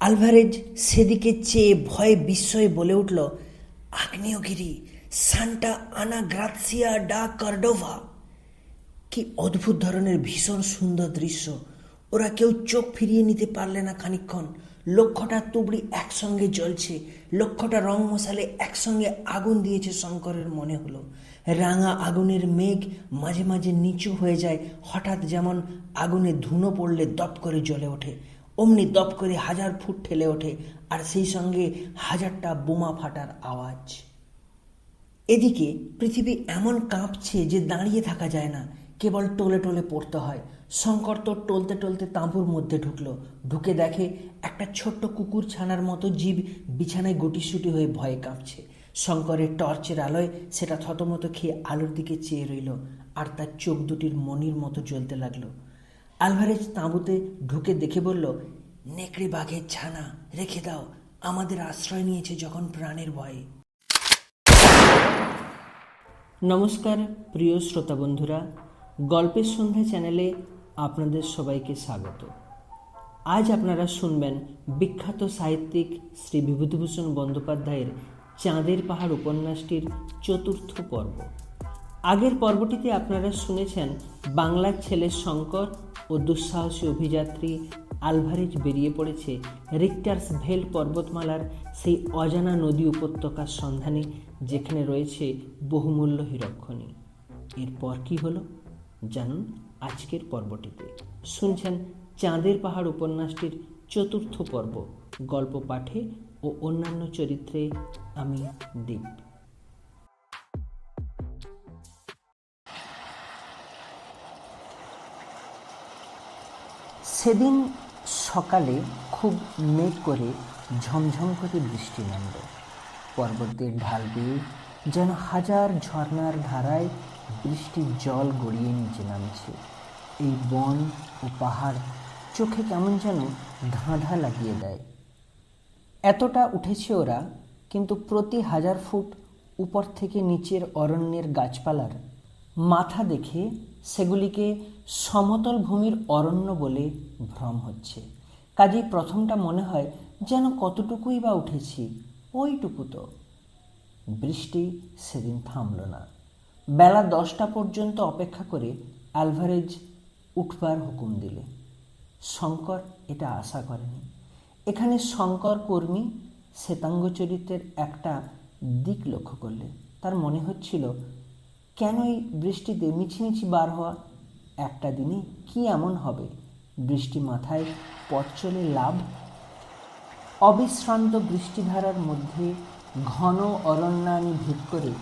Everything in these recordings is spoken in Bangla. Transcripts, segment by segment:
আলভারেজ সেদিকে চেয়ে ভয়ে বিস্ময়ে বলে উঠল, আগ্নেয়গিরি, সান্টা আনা গ্রাসিয়া ডা কর্ডোভা। কি অদ্ভুত ধরনের ভীষণ সুন্দর দৃশ্য! ওরা কেউ চোখ ফিরিয়ে নিতে পারলে না খানিকক্ষণ। লক্ষটা তুবড়ি একসঙ্গে জ্বলছে, লক্ষটা রং মশালে একসঙ্গে আগুন দিয়েছে শঙ্করের মনে হলো। রাঙা আগুনের মেঘ মাঝে মাঝে নিচু হয়ে যায়, হঠাৎ যেমন আগুনে ধুনো পড়লে দপ করে জ্বলে ওঠে, অমনি দপ করে 1000 ফুট ঠেলে ওঠে, আর সেই সঙ্গে 1000টা বোমা ফাটার আওয়াজ। এদিকে পৃথিবী এমন কাঁপছে যে দাঁড়িয়ে থাকা যায় না, কেবল টলে টলে পড়তে হয়। শঙ্কর তো টলতে টলতে তাঁবুর মধ্যে ঢুকে দেখে একটা ছোট্ট কুকুর ছানার মতো জীব বিছানায় গুটিসুটি হয়ে ভয়ে কাঁপছে। শঙ্করের টর্চের আলোয় সেটা থতমত খেয়ে আলোর দিকে চেয়ে রইল, আর তার চোখ দুটির মণির মতো জ্বলতে লাগলো। আলভারেজ তাঁবুতে ঢুকে দেখে বলল, নেকড়ে বাঘের ছানা, রেখে দাও, আমাদের আশ্রয় নিয়েছে যখন প্রাণের ভয়ে। নমস্কার প্রিয় শ্রোতা বন্ধুরা, গল্পের সন্ধ্যা চ্যানেলে আপনাদের সবাইকে স্বাগত। আজ আপনারা শুনবেন বিখ্যাত সাহিত্যিক শ্রী বিভূতিভূষণ বন্দ্যোপাধ্যায়ের চাঁদের পাহাড় উপন্যাসটির 4র্থ পর্ব। আগের পর্বটিতে আপনারা শুনেছেন বাংলার ছেলে শঙ্কর ও দুঃসাহসী অভিযাত্রী আলভারেজ বেরিয়ে পড়েছে রিক্টার্স ভেল পর্বতমালার সেই অজানা নদী উপত্যকার সন্ধানে, যেখানে রয়েছে বহুমূল্য হীরকখনি। এরপর কি হলো জানুন আজকের পর্বটিতে। শুনছেন চাঁদের পাহাড় উপন্যাসটির 4র্থ পর্ব। গল্প পাঠে ও অন্যান্য চরিত্রে আমি দীপ। সেদিন সকালে খুব মেঘ করে ঝমঝম করে বৃষ্টি নামল। পর্বতের ঢাল বেয়ে যেন 1000 ঝর্ণার ধারায় বৃষ্টির জল গড়িয়ে নিচে নামছে। এই বন ও পাহাড় চোখে কেমন যেন ধাঁধা লাগিয়ে দেয়। এতটা উঠেছে ওরা, কিন্তু প্রতি 1000 ফুট উপর থেকে নিচের অরণ্যের গাছপালার মাথা দেখে সেগুলিকে সমতল ভূমির অরণ্য বলে ভ্রম হচ্ছে। কাজেই প্রথমটা মনে হয় যেন কতটুকুই বা উঠেছি, ওইটুকু তো। বৃষ্টি সেদিন থামল না। বেলা 10টা পর্যন্ত অপেক্ষা করে আলভারেজ উঠবার হুকুম দিলে। শঙ্কর এটা আশা করেনি। এখানে শঙ্কর কর্মী শ্বেতাঙ্গ চরিত্রের একটা দিক লক্ষ্য করলে তার মনে হচ্ছিল, কেন এই বৃষ্টিতে মিছিমিছি বার হওয়া? একটা দিনে কি এমন হবে বৃষ্টি মাথায় পথ চলে লাভ? অবিশ্রান্ত বৃষ্টিধারার মধ্যে ঘন অরণ্যানি ভেদ করে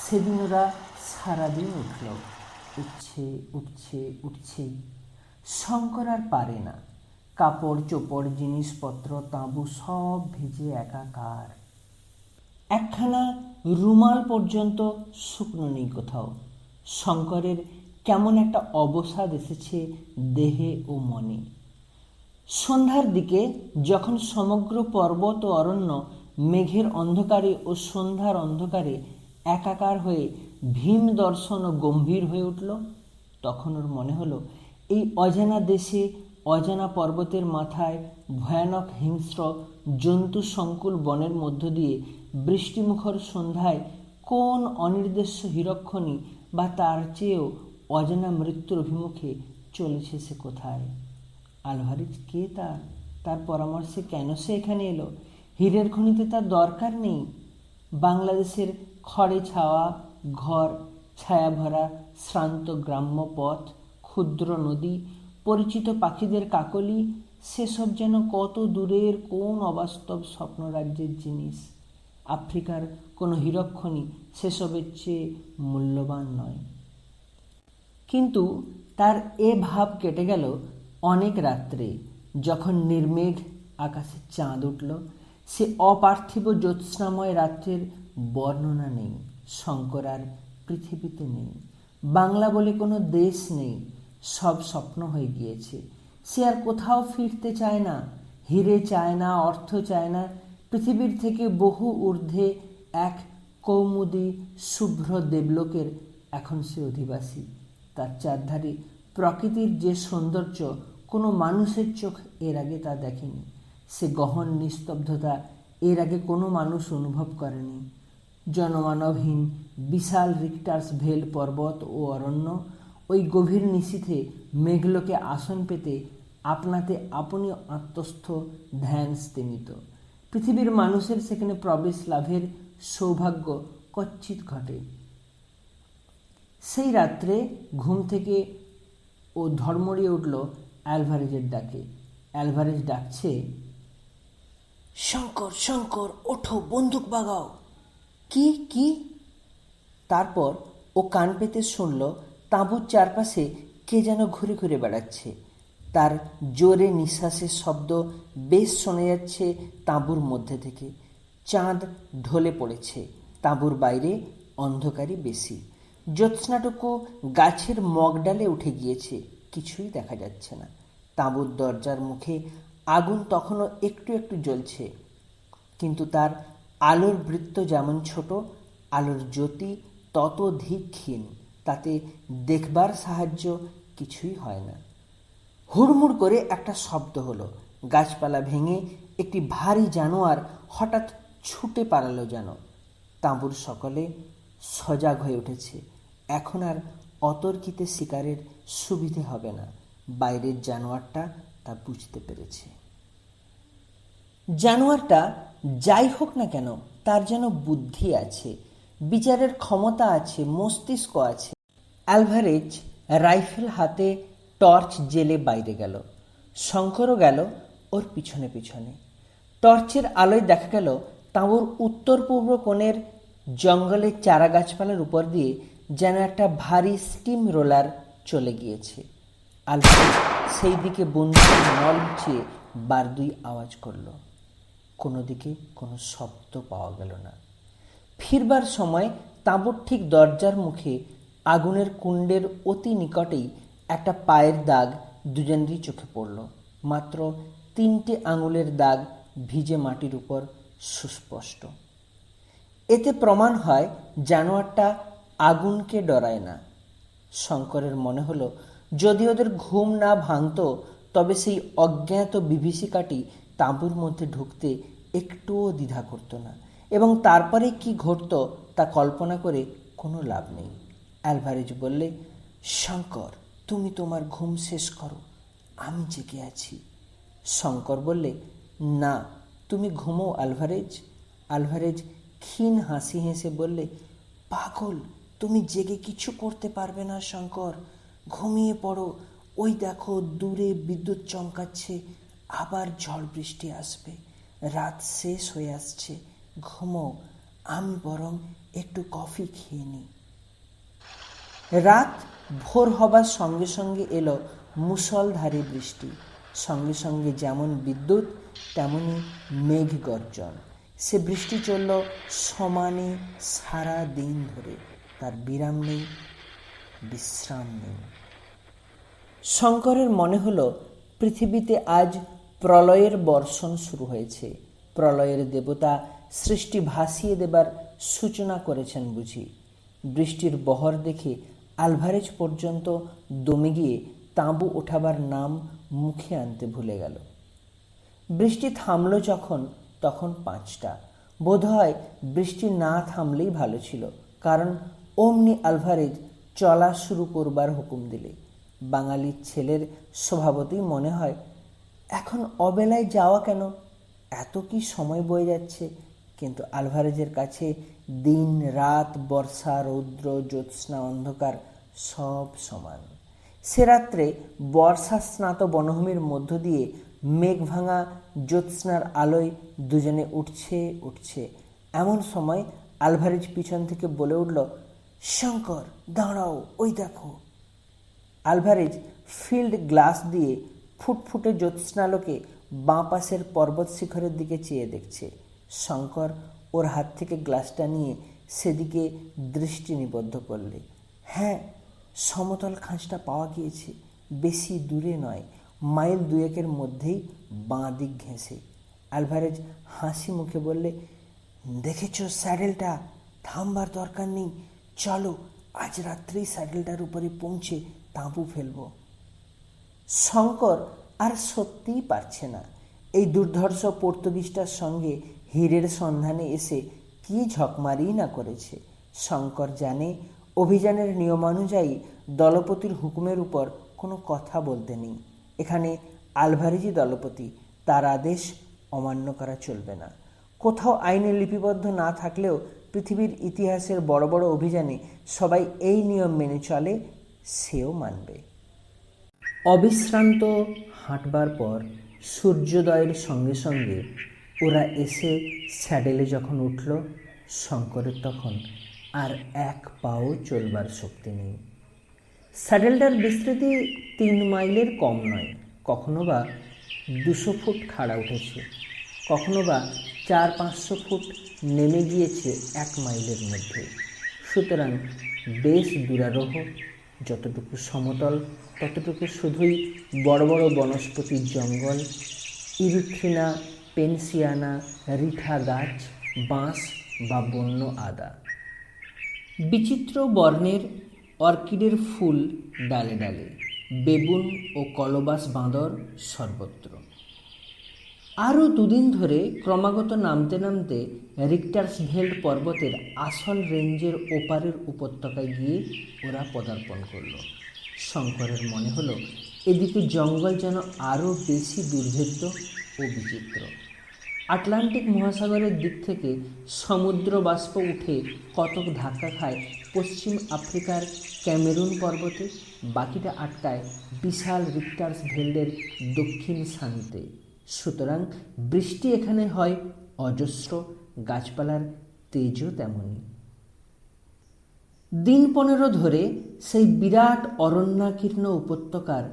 সেদিন ওরা সারাদিন উঠছেই। শঙ্কর আর পারে না। কাপড় চোপড় জিনিসপত্র তাঁবু সব ভিজে একাকার। একখানা রুমাল পর্যন্ত শুকনো নেই কোথাও। শঙ্করের কেমন একটা অবসাদ এসেছে দেহে ও মনে। সন্ধ্যার দিকে যখন সমগ্র পর্বত ও অরণ্য মেঘের অন্ধকারে ও সন্ধ্যার অন্ধকারে একাকার হয়ে ভীম দর্শন ও গম্ভীর হয়ে উঠল, তখন ওর মনে হলো এই অজানা দেশে, অজানা পর্বতের মাথায়, ভয়ানক হিংস্র জন্তু সংকুল বনের মধ্য দিয়ে বৃষ্টিমুখর সন্ধ্যায় কোন অনির্দেশ্য হীরকখনি বা তার চেয়েও অজানা মৃত্যুর অভিমুখে চলেছে সে কোথায়? আলভারেজ কে তার পরামর্শে কেন সে এখানে এলো? হীরের খনিতে তার দরকার নেই। বাংলাদেশের খড়ে ছাওয়া ঘর, ছায়াভরা শ্রান্ত গ্রাম্য পথ, ক্ষুদ্র নদী, পরিচিত পাখিদের কাকলি, সেসব যেন কত দূরের কোন অবাস্তব স্বপ্নরাজ্যের জিনিস। আফ্রিকার কোনো হীরকখনি সেসবের চেয়ে মূল্যবান নয়। কিন্তু তার এ ভাব কেটে গেল অনেক রাত্রে, যখন নির্মেঘ আকাশে চাঁদ উঠল। সে অপার্থিব জ্যোৎস্নাময় রাত্রের বর্ণনা নেই। শঙ্কর আর পৃথিবীতে নেই। বাংলা বলে কোনো দেশ নেই। সব স্বপ্ন হয়ে গিয়েছে। সে আর কোথাও ফিরতে চায় না। হিরে চায় না, অর্থ চায় না। পৃথিবীর থেকে বহু ঊর্ধ্বে এক কৌমুদী শুভ্র দেবলোকের এখন সে অধিবাসী। তার চারধারে প্রকৃতির যে সৌন্দর্য কোনো মানুষের চোখ এর আগে তা দেখেনি। সে গহন নিস্তব্ধতা এর আগে কোনো মানুষ অনুভব করেনি। জনমানবহীন বিশাল রিক্টার্স ভেল পর্বত ও অরণ্য ওই গভীর নিশীথে মেঘলোকে আসন পেতে আপনাতে আপনি আত্মস্থ ধ্যান স্তিমিত। পৃথিবীর মানুষের সেখানে প্রবেশ লাভের সৌভাগ্য কচ্ছিৎ ঘটে। সেই রাত্রে ঘুম থেকে ও ধর্মড়িয়ে উঠল অ্যালভারেজের ডাকে। অ্যালভারেজ ডাকছে, শঙ্কর, শঙ্কর, ওঠো, বন্দুক বাগাও। কি কি? তারপর ও কান পেতে শুনল তাঁবুর চারপাশে কে যেন ঘুরে ঘুরে বেড়াচ্ছে। তার জোরে নিঃশ্বাসের শব্দ বেশ শোনা যাচ্ছে তাঁবুর মধ্যে থেকে। চাঁদ ঢলে পড়েছে। তাঁবুর বাইরে অন্ধকারই বেশি। জ্যোৎস্নাটুকু গাছের মগডালে উঠে গিয়েছে, কিছুই দেখা যাচ্ছে না। তাঁবুর দরজার মুখে আগুন তখনও একটু একটু জ্বলছে, কিন্তু তার আলোর বৃত্ত যেমন ছোট, আলোর জ্যোতি ততোধিক ক্ষীণ। তাতে দেখবার সাহায্য কিছুই হয় না। হুড়মুড় করে একটা শব্দ হলো। গাছপালা ভেঙে একটি ভারী জানোয়ার হঠাৎ ছুটে পালালো যেন। তাঁবুর সকলে সজাগ হয়ে উঠেছে। এখন আর অতর্কিতে শিকারের সুবিধে হবে না। বাইরের জানোয়ারটা তা বুঝতে পেরেছে। জানোয়ারটা যাই হোক না কেন, তার যেন বুদ্ধি আছে, বিচারের ক্ষমতা আছে, মস্তিষ্ক আছে। অ্যালভারেজ রাইফেল হাতে টর্চ জেলে বাইরে গেল। শঙ্করও গেল ওর পিছনে পিছনে। টর্চের আলোয় দেখা গেল তাঁবুর উত্তর পূর্ব কোণের জঙ্গলের চারা গাছপালার উপর দিয়ে যেন একটা ভারী স্টিম রোলার চলে গিয়েছে। অ্যালভারেজ সেই দিকে বন্দুকের নল উঁচিয়ে বার দুই আওয়াজ করল। কোনো দিকে কোনো শব্দ পাওয়া গেল না। ফিরবার সময় তাঁবুর ঠিক দরজার মুখে আগুনের কুণ্ডের অতি নিকটেই একটা পায়ের দাগ দুজনেরই চোখে পড়ল। মাত্র 3টে আঙুলের দাগ ভিজে মাটির উপর সুস্পষ্ট। এতে প্রমাণ হয় জানোয়ারটা আগুনকে ডরায় না। শঙ্করের মনে হলো যদি ওদের ঘুম না ভাঙত তবে সেই অজ্ঞাত বিভীষিকাটি তাঁবুর মধ্যে ঢুকতে একটুও দ্বিধা করত না, এবং তারপরে কি ঘটত তা কল্পনা করে কোনো লাভ নেই। অ্যালভারেজ বললে, শঙ্কর, তুমি তোমার ঘুম শেষ করো, আমি জেগে আছি। শঙ্কর বললে, না, তুমি ঘুমো অ্যালভারেজ। অ্যালভারেজ ক্ষীণ হাসি হেসে বললে, পাগল, তুমি জেগে কিছু করতে পারবে না শঙ্কর, ঘুমিয়ে পড়ো। ওই দেখো দূরে বিদ্যুৎ চমকাচ্ছে, আবার ঝড় বৃষ্টি আসবে, রাত শেষ হয়ে আসছে, ঘুমো, আমি বরং একটু কফি খেয়ে নিই। রাত ভোর হবার সঙ্গে সঙ্গে এলো মুষলধারে বৃষ্টি। সঙ্গে সঙ্গে যেমন বিদ্যুৎ তেমনি মেঘ গর্জন। সে বৃষ্টি চলল সমানে সারা দিন ধরে, তার বিরাম নেই, বিশ্রাম নেই। শঙ্করের মনে হলো পৃথিবীতে আজ প্রলয়ের বর্ষণ শুরু হয়েছে। প্রলয়ের দেবতা সৃষ্টি ভাসিয়ে দেবার সূচনা করেছেন বুঝি। বৃষ্টির বহর দেখে অ্যালভারেজ পর্যন্ত দমে গিয়ে তাঁবু ওঠাবার নাম মুখে আনতে ভুলে গেল। বৃষ্টি থামল যখন, তখন 5টা। বোধহয় বৃষ্টি না থামলেই ভালো ছিল, কারণ অমনি অ্যালভারেজ চলা শুরু করবার হুকুম দিলে। বাঙালির ছেলের স্বভাবতই মনে হয়, এখন অবেলায় যাওয়া কেন, এত কি সময় বয়ে যাচ্ছে। কিন্তু অ্যালভারেজের কাছে দিন রাত, বর্ষা রৌদ্র, জ্যোৎস্না অন্ধকার সব সমান। সে রাত্রে বর্ষা স্নাত বনভূমির মধ্য দিয়ে মেঘ ভাঙা জ্যোৎস্নার আলোয় দুজনে উঠছে। এমন সময় অ্যালভারেজ পিছন থেকে বলে উঠল, শঙ্কর, দাঁড়াও, ওই দেখো। অ্যালভারেজ ফিল্ড গ্লাস দিয়ে ফুটফুটে জ্যোৎস্নালোকে বাঁ পাশের পর্বত শিখরের দিকে চেয়ে দেখছে। শঙ্কর ওর হাত থেকে গ্লাসটা নিয়ে সেদিকে দৃষ্টি নিবদ্ধ করলে। হ্যাঁ, সমতল খাঁজটা পাওয়া গিয়েছে, বেশি দূরে নয়, মাইল 2-1 মধ্যেই বাঁ দিক ঘেঁষে। অ্যালভারেজ হাসি মুখে বললে, দেখেছ স্যাডেলটা, থামবার দরকার নেই, চলো আজ রাত্রেই স্যাডেলটার উপরে পৌঁছে তাঁবু ফেলব। শঙ্কর আর সত্যিই পারছে না। এই দুর্ধর্ষ পর্তুগিজটার সঙ্গে হীরের সন্ধানে এসে কি ঝকমারি না করেছে। শঙ্কর জানে অভিযানের নিয়মানুযায়ী দলপতির হুকুমের উপর কোনো কথা বলতে নেই। এখানে আলভারেজই দলপতি, তার আদেশ অমান্য করা চলবে না। কোথাও আইনে লিপিবদ্ধ না থাকলেও পৃথিবীর ইতিহাসের বড় বড় অভিযানে সবাই এই নিয়ম মেনে চলে, সেও মানবে। অবিশ্রান্ত হাঁটবার পর সূর্যোদয়ের সঙ্গে সঙ্গে ওরা এসে স্যাডেলে যখন উঠল, শঙ্করের তখন আর এক পাও চলবার শক্তি নেই। স্যাডেলটার বিস্তৃতি 3 মাইলের কম নয়, কখনো বা 200 ফুট খাড়া উঠেছে, কখনো বা 400-500 ফুট নেমে গিয়েছে 1 মাইলের মধ্যে। সুতরাং বেশ দূরারোহ। যতটুকু সমতল ততটুকু শুধুই বড় বড় বনস্পতির জঙ্গল, ইরিথ্রিনা পেনসিয়ানা, রিঠা গাছ, বাঁশ বা বন্য আদা, বিচিত্র বর্ণের অর্কিডের ফুল ডালে ডালে, বেবুন ও কলবাস বাঁদর সর্বত্র। আরও 2 দিন ধরে ক্রমাগত নামতে নামতে রিক্টার্সভেল্ড পর্বতের আসল রেঞ্জের ওপারের উপত্যকায় গিয়ে ওরা পদার্পণ করল। শঙ্করের মনে হলো এদিকে জঙ্গল যেন আরও বেশি দুর্ভেদ্য ও বিচিত্র। আটলান্টিক মহাসাগরের দিক থেকে সমুদ্র বাষ্প উঠে কতক ধাক্কা খায় পশ্চিম আফ্রিকার ক্যামেরুন পর্বতে, বাকিটা আটকায় বিশাল রিক্টার্সভেল্ডের দক্ষিণ শান্তে। সুতরাং বৃষ্টি এখানে হয় অজস্র, গাছপালার তেজও তেমনই। দিন 15 ধরে সেই বিরাট অরণ্যাকীর্ণ উপত্যকার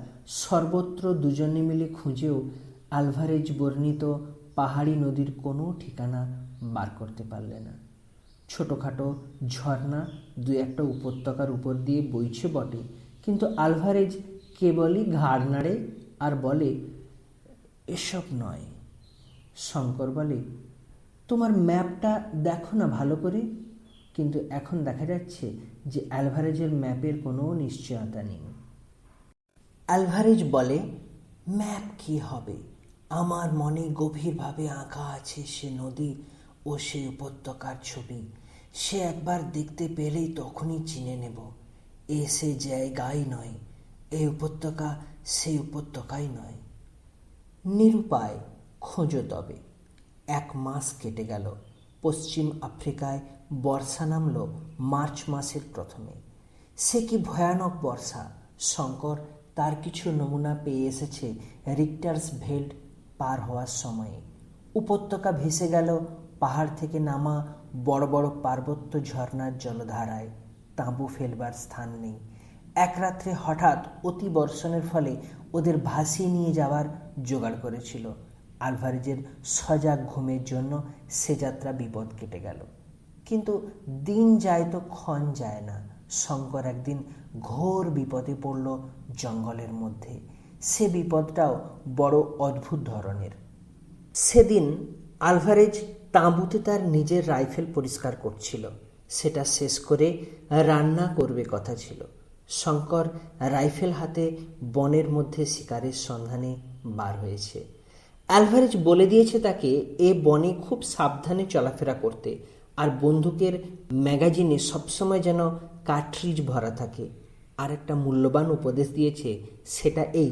সর্বত্র দুজনে মিলে খুঁজেও আলভারেজ বর্ণিত পাহাড়ি নদীর কোনো ঠিকানা বার করতে পারলে না। ছোটোখাটো ঝর্ণা 2-1টা উপত্যকার উপর দিয়ে বইছে বটে, কিন্তু আলভারেজ কেবলই ঘাড় নাড়ে আর বলে, এসব নয়। শঙ্কর বলে, তোমার ম্যাপটা দেখো না ভালো করে। কিন্তু এখন দেখা যাচ্ছে যে আলভারেজের ম্যাপের কোনো নিশ্চয়তা নেই। আলভারেজ বলে, ম্যাপ কি হবে, আমার মনে গভীরভাবে আঁকা আছে সে নদী ও সে উপত্যকার ছবি। সে একবার দেখতে পেলেই তখনই চিনে নেব। এ সে জায়গাই নয়, এই উপত্যকা সেই উপত্যকাই নয়। নিরুপায়, খোঁজো তবে। 1 মাস কেটে গেল। পশ্চিম আফ্রিকায় বর্ষা নামল মার্চ মাসের প্রথমে। সে কি ভয়ানক বর্ষা! শঙ্কর তার কিছু নমুনা পেয়ে এসেছে রিক্টার্সভেল্ড পার হওয়ার সময়ে। উপত্যকা ভেসে গেল পাহাড় থেকে নামা বড় বড় পার্বত্য ঝর্ণার জলধারায়। তাঁবু ফেলবার স্থান নেই। এক রাত্রে হঠাৎ অতি বর্ষণের ফলে ওদের ভাসিয়ে নিয়ে যাওয়ার জোগাড় করেছিল। আলভারেজের সজাগ ঘুমের জন্য সে যাত্রা বিপদ কেটে গেল। কিন্তু দিন যায় তো ক্ষণ যায় না। শঙ্কর একদিন ঘোর বিপদে পড়ল জঙ্গলের মধ্যে। সে বিপদটাও বড় অদ্ভুত ধরনের। সেদিন আলভারেজ তাঁবুতে তার নিজের রাইফেল পরিষ্কার করছিল। সেটা শেষ করে রান্না করবে কথা ছিল। শঙ্কর রাইফেল হাতে বনের মধ্যে শিকারের সন্ধানে বার হয়েছে। আলভারেজ বলে দিয়েছে তাকে এ বনে খুব সাবধানে চলাফেরা করতে, আর বন্দুকের ম্যাগাজিনে সবসময় যেন কার্ট্রিজ ভরা থাকে। আর একটা মূল্যবান উপদেশ দিয়েছে, সেটা এই,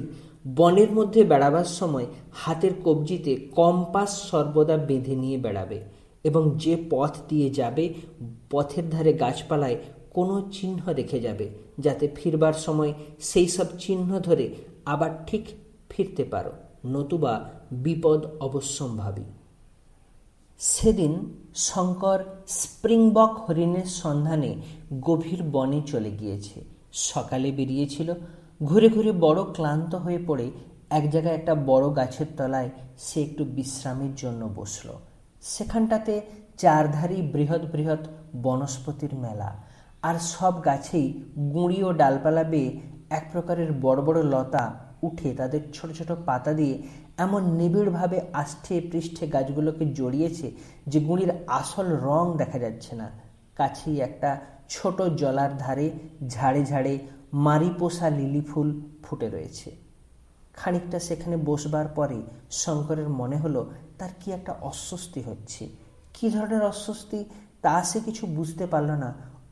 বনের মধ্যে বেড়াবার সময় হাতের কবজিতে কম্পাস সর্বদা বেঁধে নিয়ে বেড়াবে, এবং যে পথ দিয়ে যাবে পথের ধারে গাছপালায় কোনো চিহ্ন রেখে যাবে, যাতে ফিরবার সময় সেই সব চিহ্ন ধরে আবার ঠিক ফিরতে পারো, নতুবা বিপদ অবশ্যম্ভাবী। সেদিন শঙ্কর স্প্রিংবক হরিণের সন্ধানে গভীর বনে চলে গিয়েছে। সকালে বেরিয়েছিল। ঘুরে ঘুরে বড় ক্লান্ত হয়ে পড়ে এক জায়গায় একটা বড় গাছের তলায় সে একটু বিশ্রামের জন্য বসল। সেখানটাতে চারধারী বৃহৎ বৃহৎ বনস্পতির মেলা, আর সব গাছেই গুঁড়ি ও ডালপালা বেয়ে এক প্রকারের বড় বড় লতা উঠে তাদের ছোট ছোট পাতা দিয়ে এমন নিবিড়ভাবে আষ্ঠে পৃষ্ঠে গাছগুলোকে জড়িয়েছে যে গুঁড়ির আসল রং দেখা যাচ্ছে না। কাছেই একটা ছোট জলার ধারে ঝাড়ে ঝাড়ে মারিপোসা লিলি ফুল ফুটে রয়েছে। খানিকটা সেখানে বসবার পরে শঙ্করের মনে হলো তার কি একটা অস্বস্তি হচ্ছে। কী ধরনের অস্বস্তি তা সে কিছু বুঝতে পারল না,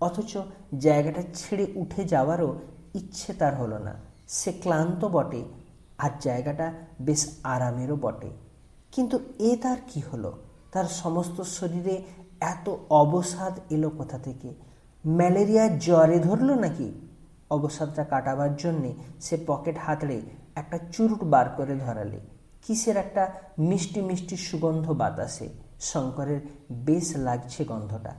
অথচ জায়গাটা ছেড়ে উঠে যাওয়ারও ইচ্ছে তার হলো না। সে ক্লান্ত বটে, আর জায়গাটা বেশ আরামেরও বটে, কিন্তু এ তার কি হলো? তার সমস্ত শরীরে এত অবসাদ এলো কোথা থেকে? ম্যালেরিয়ার জ্বরে ধরল নাকি? অবসাদটা কাটাবার জন্যে সে পকেট হাতড়ে একটা চুরুট বার করে ধরালে। কিসের একটা মিষ্টি মিষ্টি সুগন্ধ বাতাসে। শঙ্করের বেশ লাগছে গন্ধটা।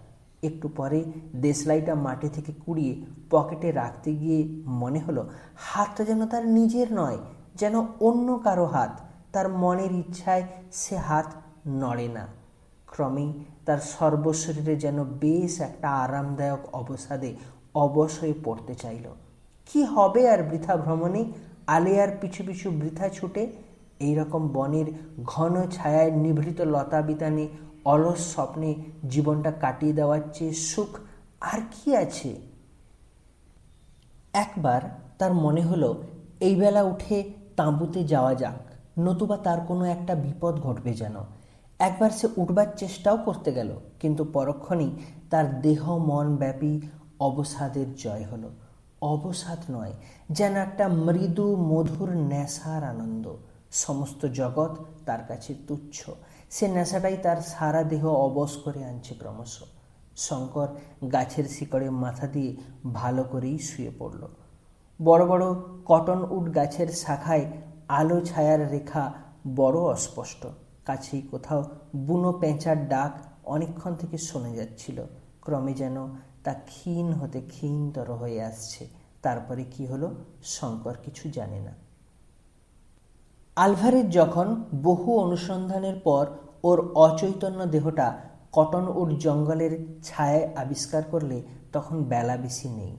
একটু পরে দেশলাইটা মাটি থেকে কুড়িয়ে পকেটে রাখতে গিয়ে মনে হলো হাতটা যেন তার নিজের নয়, যেন অন্য কারো হাত। তার মনের ইচ্ছায় সে হাত নড়ে না। ক্রমেই তার সর্বশরীরে যেন বেশ একটা আরামদায়ক অবসাদে অবশ হয়ে পড়তে চাইল। কি হবে আর বৃথা ভ্রমণে, আলেয়ার পিছু পিছু বৃথা ছুটে? এইরকম বনের ঘন ছায়ায় নিভৃত লতা বিতানে অলস স্বপ্নে জীবনটা কাটিয়ে দেওয়ার চেয়ে সুখ আর কি আছে? একবার তার মনে হলো এই বেলা উঠে তাঁবুতে যাওয়া যাক, নতুবা তার কোনো একটা বিপদ ঘটবে যেন। একবার সে উঠবার চেষ্টাও করতে গেল, কিন্তু পরক্ষণেই তার দেহ মন ব্যাপী অবসাদের জয় হলো। অবসাদ নয়, যেন একটা মৃদু মধুর নেশার আনন্দ। সমস্ত জগৎ তার কাছে তুচ্ছ। সে নেশাটাই তার সারা দেহ অবশ করে আনছে ক্রমশ। শঙ্কর গাছের শিকড়ে মাথা দিয়ে ভালো করেই শুয়ে পড়ল। বড় বড় কটন উড গাছের শাখায় আলো ছায়ার রেখা বড় অস্পষ্ট। কাছেই কোথাও বুনো পেঁচার ডাক অনেকক্ষণ থেকে শোনা যাচ্ছিল। ক্রমে যেন তা ক্ষীণ হতে ক্ষীণতর হয়ে আসছে। তারপরে কি হলো শঙ্কর কিছু জানে না। আলভারেজ যখন বহু অনুসন্ধানের পর ওর অচৈতন্য দেহটা কটন উড জঙ্গলের ছায়ায় আবিষ্কার করলে তখন বেলা বেশি নেই।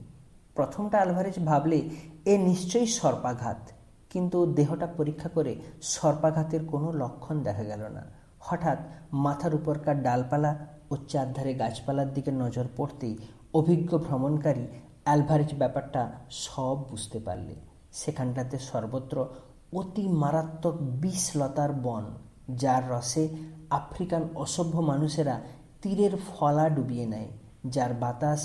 প্রথমটা আলভারেজ ভাবলে এ নিশ্চয়ই সর্পাঘাত, কিন্তু দেহটা পরীক্ষা করে সর্পাঘাতের কোনো লক্ষণ দেখা গেল না। হঠাৎ মাথার উপরকার ডালপালা ও চারধারে গাছপালার দিকে নজর পড়তেই অভিজ্ঞ ভ্রমণকারী আলভারেজ ব্যাপারটা সব বুঝতে পারলে। সেখানটাতে সর্বত্র অতি মারাত্মক বিষলতার বন, যার রসে আফ্রিকান অসভ্য মানুষেরা তীরের ফলা ডুবিয়ে নেয়, যার বাতাস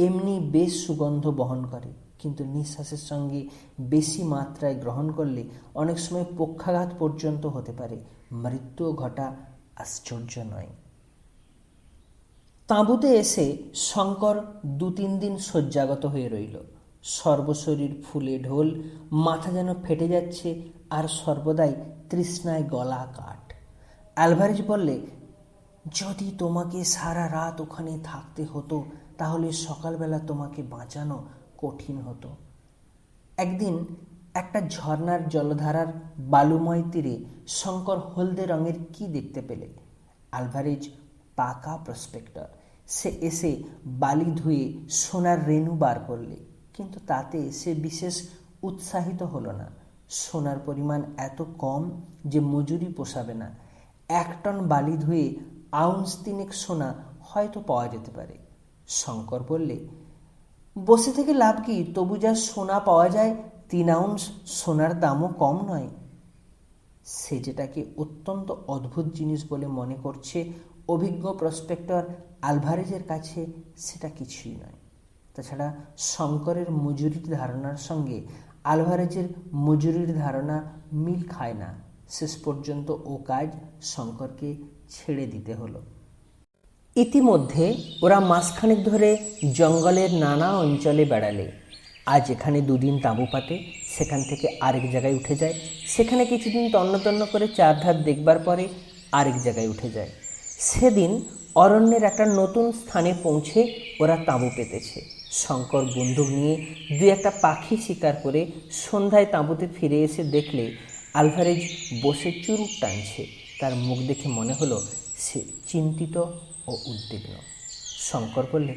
এমনি বেশ সুগন্ধ বহন করে, কিন্তু নিঃশ্বাসের সঙ্গে বেশি মাত্রায় গ্রহণ করলে অনেক সময় পক্ষাঘাত পর্যন্ত হতে পারে। মৃত্যুও ঘটা আশ্চর্য নয়। তাঁবুতে এসে শঙ্কর 2-3 দিন শয্যাগত হয়ে রইল। সর্বশরীর ফুলে ঢোল, মাথা যেন ফেটে যাচ্ছে, আর সর্বদাই তৃষ্ণায় গলা কাঠ। আলভারেজ বললে, যদি তোমাকে সারা রাত ওখানে থাকতে হতো তাহলে সকালবেলা তোমাকে বাঁচানো কঠিন হতো। একদিন একটা ঝর্ণার জলধারার বালুময় তীরে শঙ্কর হলদে রঙের কি দেখতে পেলে। আলভারেজ পাকা প্রসপেক্টর। সে এসে বালি ধুয়ে সোনার রেণু বার করলে, কিন্তু তাতে সে বিশেষ উৎসাহিত হলো না। সোনার পরিমাণ এত কম যে মজুরি পোষাবে না। 1 টন বালি ধুয়ে আউন্স 3 সোনা হয়তো পাওয়া যেতে পারে। শঙ্কর বললে, বসে থেকে লাভ কি? তবু যা সোনা পাওয়া যায় 3 আউন্স সোনার দামও কম নয়। সে যেটাকে অত্যন্ত অদ্ভুত জিনিস বলে মনে করছে অভিজ্ঞ প্রসপেক্টর আলভারেজের কাছে সেটা কিছুই নয়। তাছাড়া শঙ্করের মজুরির ধারণার সঙ্গে আলভারেজের মজুরির ধারণা মিল খায় না। শেষ পর্যন্ত ও কাজ শঙ্করকে ছেড়ে দিতে হলো। ইতিমধ্যে ওরা মাসখানেক ধরে জঙ্গলের নানা অঞ্চলে বেড়ালে। আজ এখানে 2 দিন তাঁবু পাতে, সেখান থেকে আরেক জায়গায় উঠে যায়, সেখানে কিছুদিন তন্ন করে চারধার দেখবার পরে আরেক জায়গায় উঠে যায়। সেদিন অরণ্যের একটা নতুন স্থানে পৌঁছে ওরা তাঁবু পেতেছে। শঙ্কর বন্দুক নিয়ে 2-1টা পাখি শিকার করে সন্ধ্যায় তাঁবুতে ফিরে এসে দেখলে আলভারেজ বসে চুরুট টানছে। তার মুখ দেখে মনে হলো সে চিন্তিত ও উদ্বিগ্ন। শঙ্কর বললে,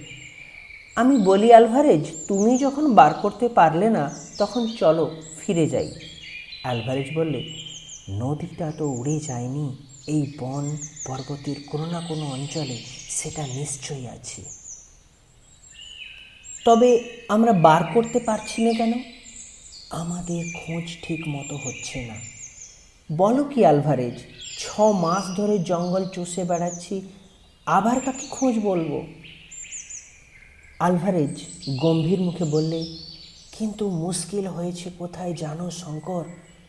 আমি বলি আলভারেজ, তুমি যখন বার করতে পারলে না তখন চলো ফিরে যাই। আলভারেজ বললে, নদীটা তো উড়ে যায়নি। এই বন পর্বতের কোনো না কোনো অঞ্চলে সেটা নিশ্চয়ই আছে। তবে আমরা বার করতে পারছি না কেন? আমাদের খোঁজ ঠিক মতো হচ্ছে না। বলো কি আলভারেজ, 6 মাস ধরে জঙ্গল চষে বেড়াচ্ছি, আবার কাকে খোঁজ বলবো? আলভারেজ গম্ভীর মুখে বললে, কিন্তু মুশকিল হয়েছে কোথায় জানো শঙ্কর?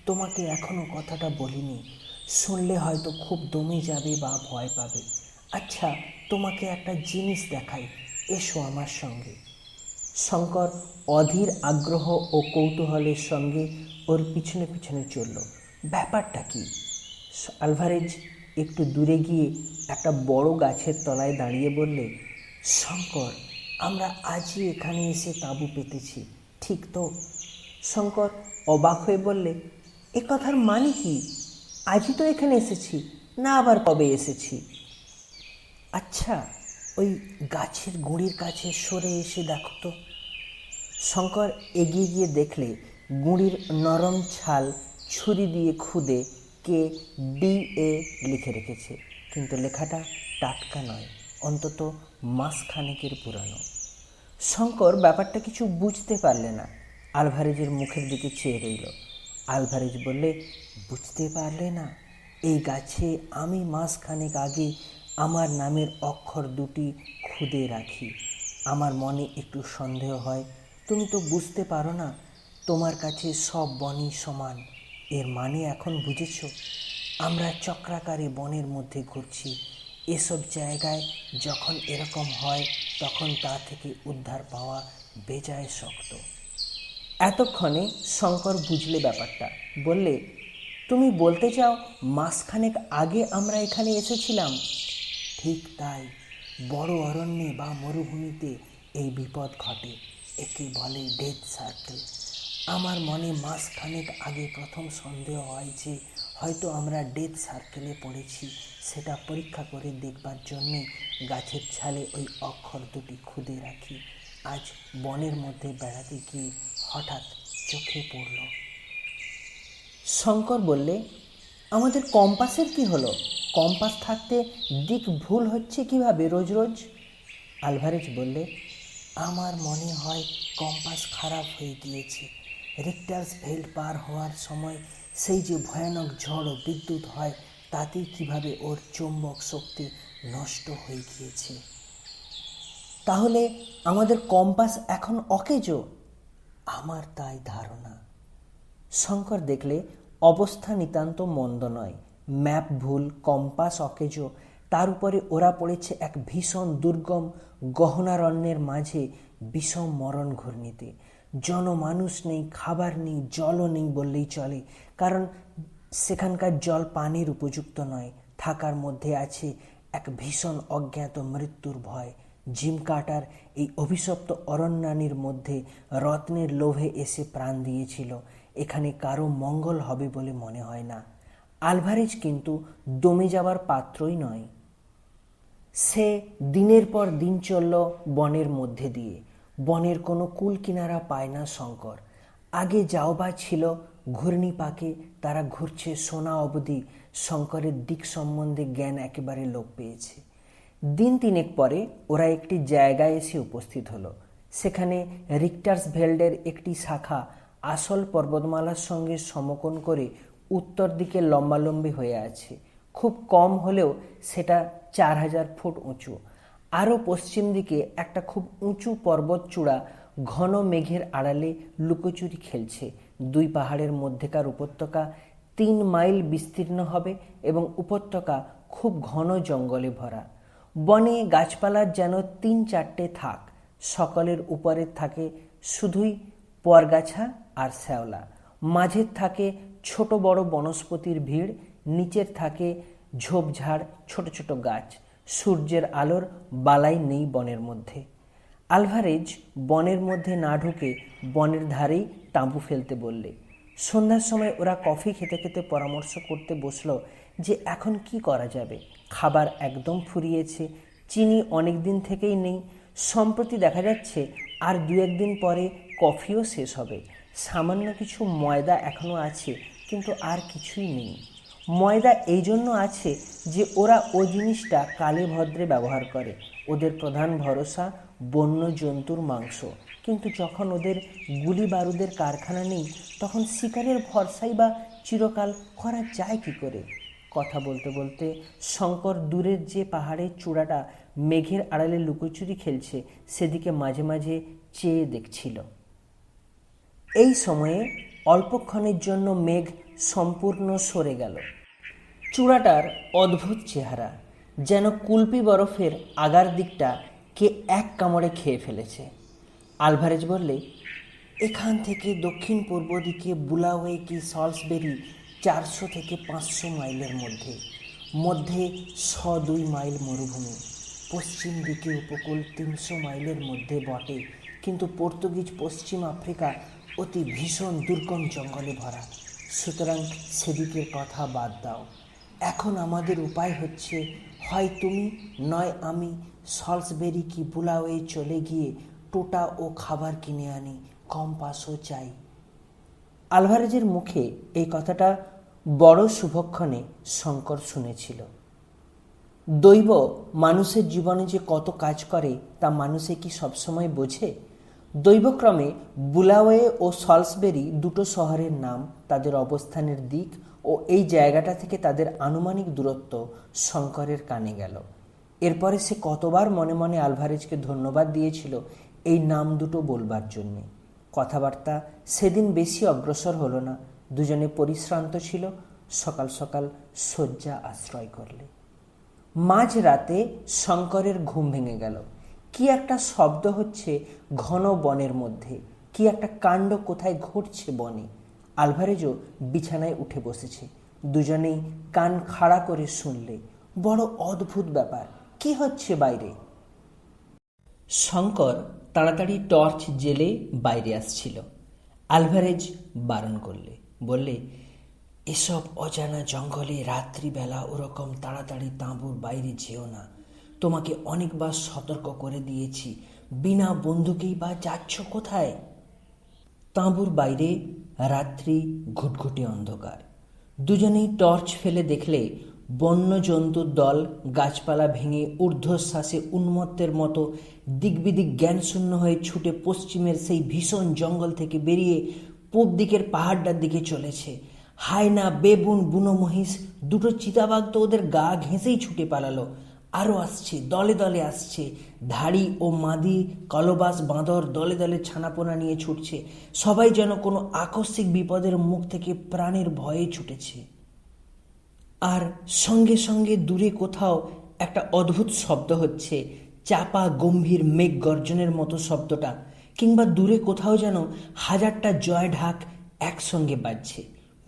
তোমাকে এখনো কথাটা বলিনি, শুনলে হয়তো খুব দমে যাবে বা ভয় পাবে। আচ্ছা, তোমাকে একটা জিনিস দেখাই, এসো আমার সঙ্গে। শঙ্কর অধীর আগ্রহ ও কৌতূহলের সঙ্গে ওর পিছনে পিছনে চলল। ব্যাপারটা কি? আলভারেজ একটু দূরে গিয়ে একটা বড় গাছের তলায় দাঁড়িয়ে বললে, শঙ্কর, আমরা আজই এখানে এসে তাঁবু পেতেছি, ঠিক তো? শঙ্কর অবাক হয়ে বললে, এ কথার মানে কি? আজই তো এখানে এসেছি, না আবার কবে এসেছি? আচ্ছা, ওই গাছের গুঁড়ির কাছে সরে এসে দেখো তো। শঙ্কর এগিয়ে গিয়ে দেখলে গুঁড়ির নরম ছাল ছুরি দিয়ে খুদে KDA লিখে রেখেছে, কিন্তু লেখাটা টাটকা নয়, অন্তত মাসখানেকের পুরানো। শঙ্কর ব্যাপারটা কিছু বুঝতে পারলে না, আলভারেজের মুখের দিকে চেয়ে রইল। আলভারেজ বললে, বুঝতে পারলে না? এই গাছে আমি মাসখানেক আগে আমার নামের অক্ষর দুটি খুদে রাখি। আমার মনে একটু সন্দেহ হয়, তুমি তো বুঝতে পারো না, তোমার কাছে সব বনই সমান। এর মানে এখন বুঝেছ? আমরা চক্রাকারে বনের মধ্যে ঘুরছি। এসব জায়গায় যখন এরকম হয় তখন তা থেকে উদ্ধার পাওয়া বেজায় শক্ত। এতক্ষণে শঙ্কর বুঝলে ব্যাপারটা, বললে, তুমি বলতে চাও মাসখানেক আগে আমরা এখানে এসেছিলাম? ঠিক তাই, বড় অরণ্যে বা মরুভূমিতে এই বিপদ ঘটে, একে বলে ডেথ সার্কেল। আমার মনে মাসখানেক আগে প্রথম সন্দেহ হয় যে হয়তো আমরা ডেথ সার্কেলে পড়েছি। সেটা পরীক্ষা করে দেখবার জন্যে গাছের ছালে ওই অক্ষর দুটি খুদে রাখি। আজ বনের মধ্যে বেড়াতে গিয়ে হঠাৎ চোখে পড়ল। শঙ্কর বললে, আমাদের কম্পাসের কি হলো? কম্পাস থাকতে দিক ভুল হচ্ছে কিভাবে রোজ রোজ? আলভারেজ বললে, আমার মনে হয় কম্পাস খারাপ হয়ে গিয়েছে। রিক্টার্সভেল্ড পার হওয়ার সময় সেই যে ভয়ানক ঝড় ও বিদ্যুৎ হয়, তাতেই কিভাবে ওর চৌম্বক শক্তি নষ্ট হয়ে গিয়েছে। তাহলে আমাদের কম্পাস এখন অকেজো? আমার তাই ধারণা। শঙ্কর দেখলে অবস্থা নিতান্ত মন্দ নয়। ম্যাপ ভুল, কম্পাস অকেজো, তার উপরে ওরা পড়েছে এক ভীষণ দুর্গম গহনারণ্যের মাঝে বিষম মরণ ঘূর্ণিতে। জনমানুষ নেই, খাবার নেই, জলও নেই বললেই চলে, কারণ সেখানকার জল পানির উপযুক্ত নয়। থাকার মধ্যে আছে এক ভীষণ অজ্ঞাত মৃত্যুর ভয়। জিম কার্টার এই অভিশপ্ত অরণ্যানীর মধ্যে রত্নের লোভে এসে প্রাণ দিয়েছিল। এখানে কারো মঙ্গল হবে বলে মনে হয় না। আলভারেজ কিন্তু দমে যাবার পাত্রই নয়। সে দিনের পর দিন চলল বনের মধ্যে দিয়ে। বনের কোনো কুল কিনারা পায় না শঙ্কর। আগে যাও বা ছিল ঘূর্ণিপাকে, তারা ঘুরছে সোনা অবধি। শঙ্করের দিক সম্বন্ধে জ্ঞান একেবারে লোপ পেয়েছে। দিন তিনেক পরে ওরা একটি জায়গায় এসে উপস্থিত হলো। সেখানে রিক্টার্সভেল্ডের একটি শাখা আসল পর্বতমালার সঙ্গে সমকোণ করে উত্তর দিকে লম্বালম্বি হয়ে আছে। খুব কম হলেও সেটা 4000 ফুট উঁচু। আরও পশ্চিম দিকে একটা খুব উঁচু পর্বত চূড়া ঘন মেঘের আড়ালে লুকোচুরি খেলছে। দুই পাহাড়ের মধ্যেকার উপত্যকা 3 মাইল বিস্তীর্ণ হবে এবং উপত্যকা খুব ঘন জঙ্গলে ভরা। বনে গাছপালার যেন 3-4টে থাক। সকলের উপরে থাকে শুধুই পরগাছা আর শ্যাওলা। মাঝের থাকে ছোট বড় বনস্পতির ভিড়, নিচের থাকে ঝোপঝাড়, ছোট ছোট গাছ। সূর্যের আলোর বালাই নেই বনের মধ্যে। আলভারেজ বনের মধ্যে না ঢুকে বনের ধারেই তাঁবু ফেলতে বললে। সন্ধ্যার সময় ওরা কফি খেতে খেতে পরামর্শ করতে বসলো যে এখন কি করা যাবে। খাবার একদম ফুরিয়েছে, চিনি অনেক দিন থেকেই নেই। সম্প্রতি দেখা যাচ্ছে আর 2-1 দিন পরে কফিও শেষ হবে। সামান্য কিছু ময়দা এখনো আছে, কিন্তু আর কিছুই নেই। ময়দা এই জন্য আছে যে ওরা ওই জিনিসটা কালে ভদ্রে ব্যবহার করে। ওদের প্রধান ভরসা বন্য জন্তুর মাংস, কিন্তু যখন ওদের গুলি বারুদের কারখানা নেই তখন শিকারের ভরসাই বা চিরকাল করা যায় কি করে? কথা বলতে বলতে শঙ্কর দূরের যে পাহাড়ের চূড়াটা মেঘের আড়ালে লুকোচুরি খেলছে সেদিকে মাঝে মাঝে চেয়ে দেখছিল। এই সময়ে অল্পক্ষণের জন্য মেঘ সম্পূর্ণ সরে গেল। চূড়াটার অদ্ভুত চেহারা, যেন কুলপি বরফের আগার দিকটা কে এক কামড়ে খেয়ে ফেলেছে। আলভারেজ বললে, এখান থেকে দক্ষিণ পূর্ব দিকে বুলাওয়ে কি সলসবেরি 400 থেকে 500 মাইলের মধ্যে মধ্যে 102 মাইল মরুভূমি, পশ্চিম দিকে উপকূল 300 মাইলের মধ্যে বটে, কিন্তু পর্তুগিজ পশ্চিম আফ্রিকা অতি ভীষণ দুর্গম জঙ্গলে ভরা। সুতরাং সেদিকের কথা বাদ দাও। এখন আমাদের উপায় হচ্ছে, হয় তুমি নয় আমি সলসবেরি কি বুলাওয়ে চলে গিয়ে টোটা ও খাবার কিনে আনি, কম্পাসও চাই। আলভারেজের মুখে এই কথাটা বড় শুভক্ষণে শঙ্কর শুনেছিল। দৈব মানুষের জীবনে যে কত কাজ করে তা মানুষে কি সবসময় বোঝে? দৈবক্রমে বুলাওয়ে ও সলসবেরি দুটো শহরের নাম, তাদের অবস্থানের দিক ও এই জায়গাটা থেকে তাদের আনুমানিক দূরত্ব শঙ্করের কানে গেল। এরপরে সে কতবার মনে মনে আলভারেজকে ধন্যবাদ দিয়েছিল এই নাম দুটো বলবার জন্যে। কথাবার্তা সেদিন বেশি অগ্রসর হলো না। দুজনে পরিশ্রান্ত ছিল। সকাল সকাল শয্যা আশ্রয় করলে। মাঝ রাতে শঙ্করের ঘুম ভেঙে গেল। কি একটা শব্দ হচ্ছে ঘন বনের মধ্যে, কি একটা কাণ্ড কোথায় ঘটছে বনে। আলভারেজও বিছানায় উঠে বসেছে। দুজনেই কান খাড়া করে শুনলে। বড় অদ্ভুত ব্যাপার, কি হচ্ছে বাইরে? শঙ্কর তাড়াতাড়ি টর্চ জেলে বাইরে আসছিল। আলভারেজ বারণ করলে, বললে, এসব অজানা জঙ্গলে রাত্রিবেলা ওরকম তাড়াতাড়ি তাঁবুর বাইরে যেও না। তোমাকে অনেকবার সতর্ক করে দিয়েছি, বিনা বন্দুকেই বা যাচ্ছ কোথায়? তাঁবুর বাইরে রাত্রি ঘুটঘুটে অন্ধকার। দুজনেই টর্চ ফেলে দেখলে বন্য জন্তুর দল গাছপালা ভেঙে ঊর্ধ্বশ্বাসে উন্মত্তের মতো দিকবিদিক জ্ঞানশূন্য হয়ে ছুটে পশ্চিমের সেই ভীষণ জঙ্গল থেকে বেরিয়ে পূব দিকের পাহাড়টার দিকে চলেছে। হায়না, বেবুন, বুনো মহিষ, দুটো চিতাবাঘ তো ওদের গা ঘেঁষেই ছুটে পালালো। আরও আসছে, দলে দলে আসছে। ধাড়ি ও মাদি কলবাস বাঁদর দলে দলে ছানাপোনা নিয়ে ছুটছে। সবাই যেন কোনো আকস্মিক বিপদের মুখ থেকে প্রাণের ভয়ে ছুটেছে। আর সঙ্গে সঙ্গে দূরে কোথাও একটা অদ্ভুত শব্দ হচ্ছে, চাপা গম্ভীর মেঘ গর্জনের মতো শব্দটা, কিংবা দূরে কোথাও যেন হাজারটা জয় ঢাক একসঙ্গে বাজছে।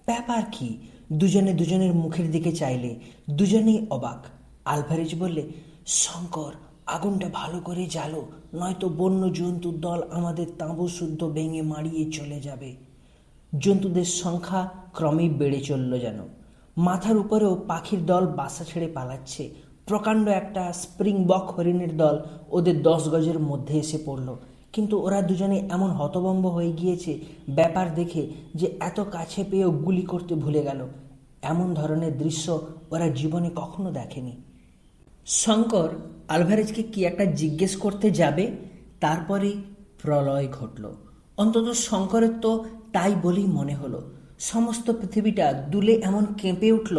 ব্যাপার কি? দুজনে দুজনের মুখের দিকে চাইলে। দুজনেই অবাক। আলভারেজ বললে, শঙ্কর, আগুনটা ভালো করে জ্বালো, নয়তো বন্য জন্তুর দল আমাদের তাঁবু শুদ্ধ ভেঙে মারিয়ে চলে যাবে। জন্তুদের সংখ্যা ক্রমেই বেড়ে চলল যেন। মাথার উপরেও পাখির দল বাসা ছেড়ে পালাচ্ছে। প্রকাণ্ড একটা স্প্রিংবক হরিণের দল ওদের 10 গজের মধ্যে এসে পড়ল। কিন্তু ওরা দুজনে এমন হতভম্ব হয়ে গিয়েছে ব্যাপার দেখে যে এত কাছে পেয়েও গুলি করতে ভুলে গেল। এমন ধরনের দৃশ্য ওরা জীবনে কখনো দেখেনি। শঙ্কর আলভারেজকে কি একটা জিজ্ঞেস করতে যাবে, তারপরে প্রলয় ঘটল। অন্তত শঙ্করের তো তাই বলেই মনে হলো। সমস্ত পৃথিবীটা দুলে এমন কেঁপে উঠল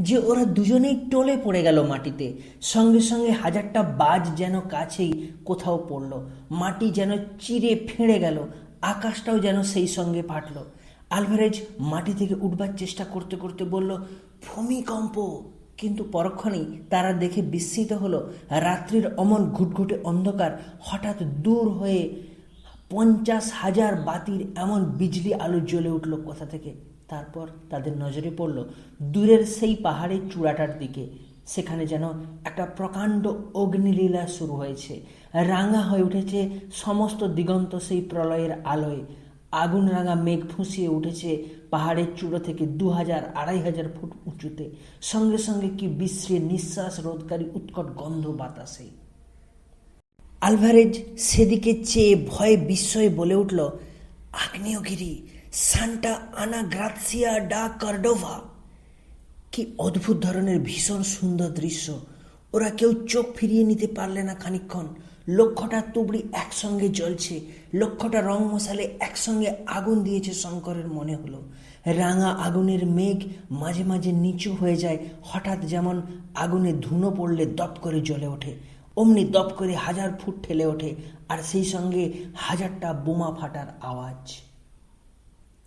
যে ওরা দুজনেই টলে পড়ে গেল মাটিতে। সঙ্গে সঙ্গে হাজারটা বাজ যেন কাছেই কোথাও পড়ল। মাটি যেন চিরে ফেঁড়ে গেল। আকাশটাও যেন সেই সঙ্গে ফাটল। আলভারেজ মাটি থেকে উঠবার চেষ্টা করতে করতে বলল, ভূমিকম্প। কিন্তু পরক্ষণেই তারা দেখে বিস্মিত হলো, রাত্রির অমন ঘুটঘুটে অন্ধকার হঠাৎ দূর হয়ে 50,000 বাতির এমন বিজলি আলো জ্বলে উঠল কোথা থেকে। তারপর তাদের নজরে পড়ল দূরের সেই পাহাড়ের চূড়াটার দিকে। সেখানে যেন একটা প্রকাণ্ড অগ্নিলীলা শুরু হয়েছে। রাঙা হয়ে উঠেছে সমস্ত দিগন্ত সেই প্রলয়ের আলোয়। আগুন রাঙা মেঘ ফুঁসিয়ে উঠেছে পাহাড়ের চূড়ো থেকে 2000-2500 ফুট উঁচুতে। সঙ্গে সঙ্গে কি বিশ্রী নিঃশ্বাস রোধকারী উৎকট গন্ধ বাতাসে। আলভারেজ সেদিকে চেয়ে ভয়ে বিস্ময়ে বলে উঠল, আগ্নেয়গিরি, সান্টা আনা গ্রাৎসিয়া ডা কর্ডোভা। কি অদ্ভুত ধরনের ভীষণ সুন্দর দৃশ্য। ওরা কেউ চোখ ফিরিয়ে নিতে পারলে না খানিকক্ষণ। লক্ষটা তুবড়ি একসঙ্গে জ্বলছে, লক্ষটা রং মশালে একসঙ্গে আগুন দিয়েছে শঙ্করের মনে হলো। রাঙা আগুনের মেঘ মাঝে মাঝে নিচু হয়ে যায়, হঠাৎ যেমন আগুনে ধুনো পড়লে দপ করে জ্বলে ওঠে, অমনি দপ করে 1000 ফুট ঠেলে ওঠে, আর সেই সঙ্গে 1000টা বোমা ফাটার আওয়াজ।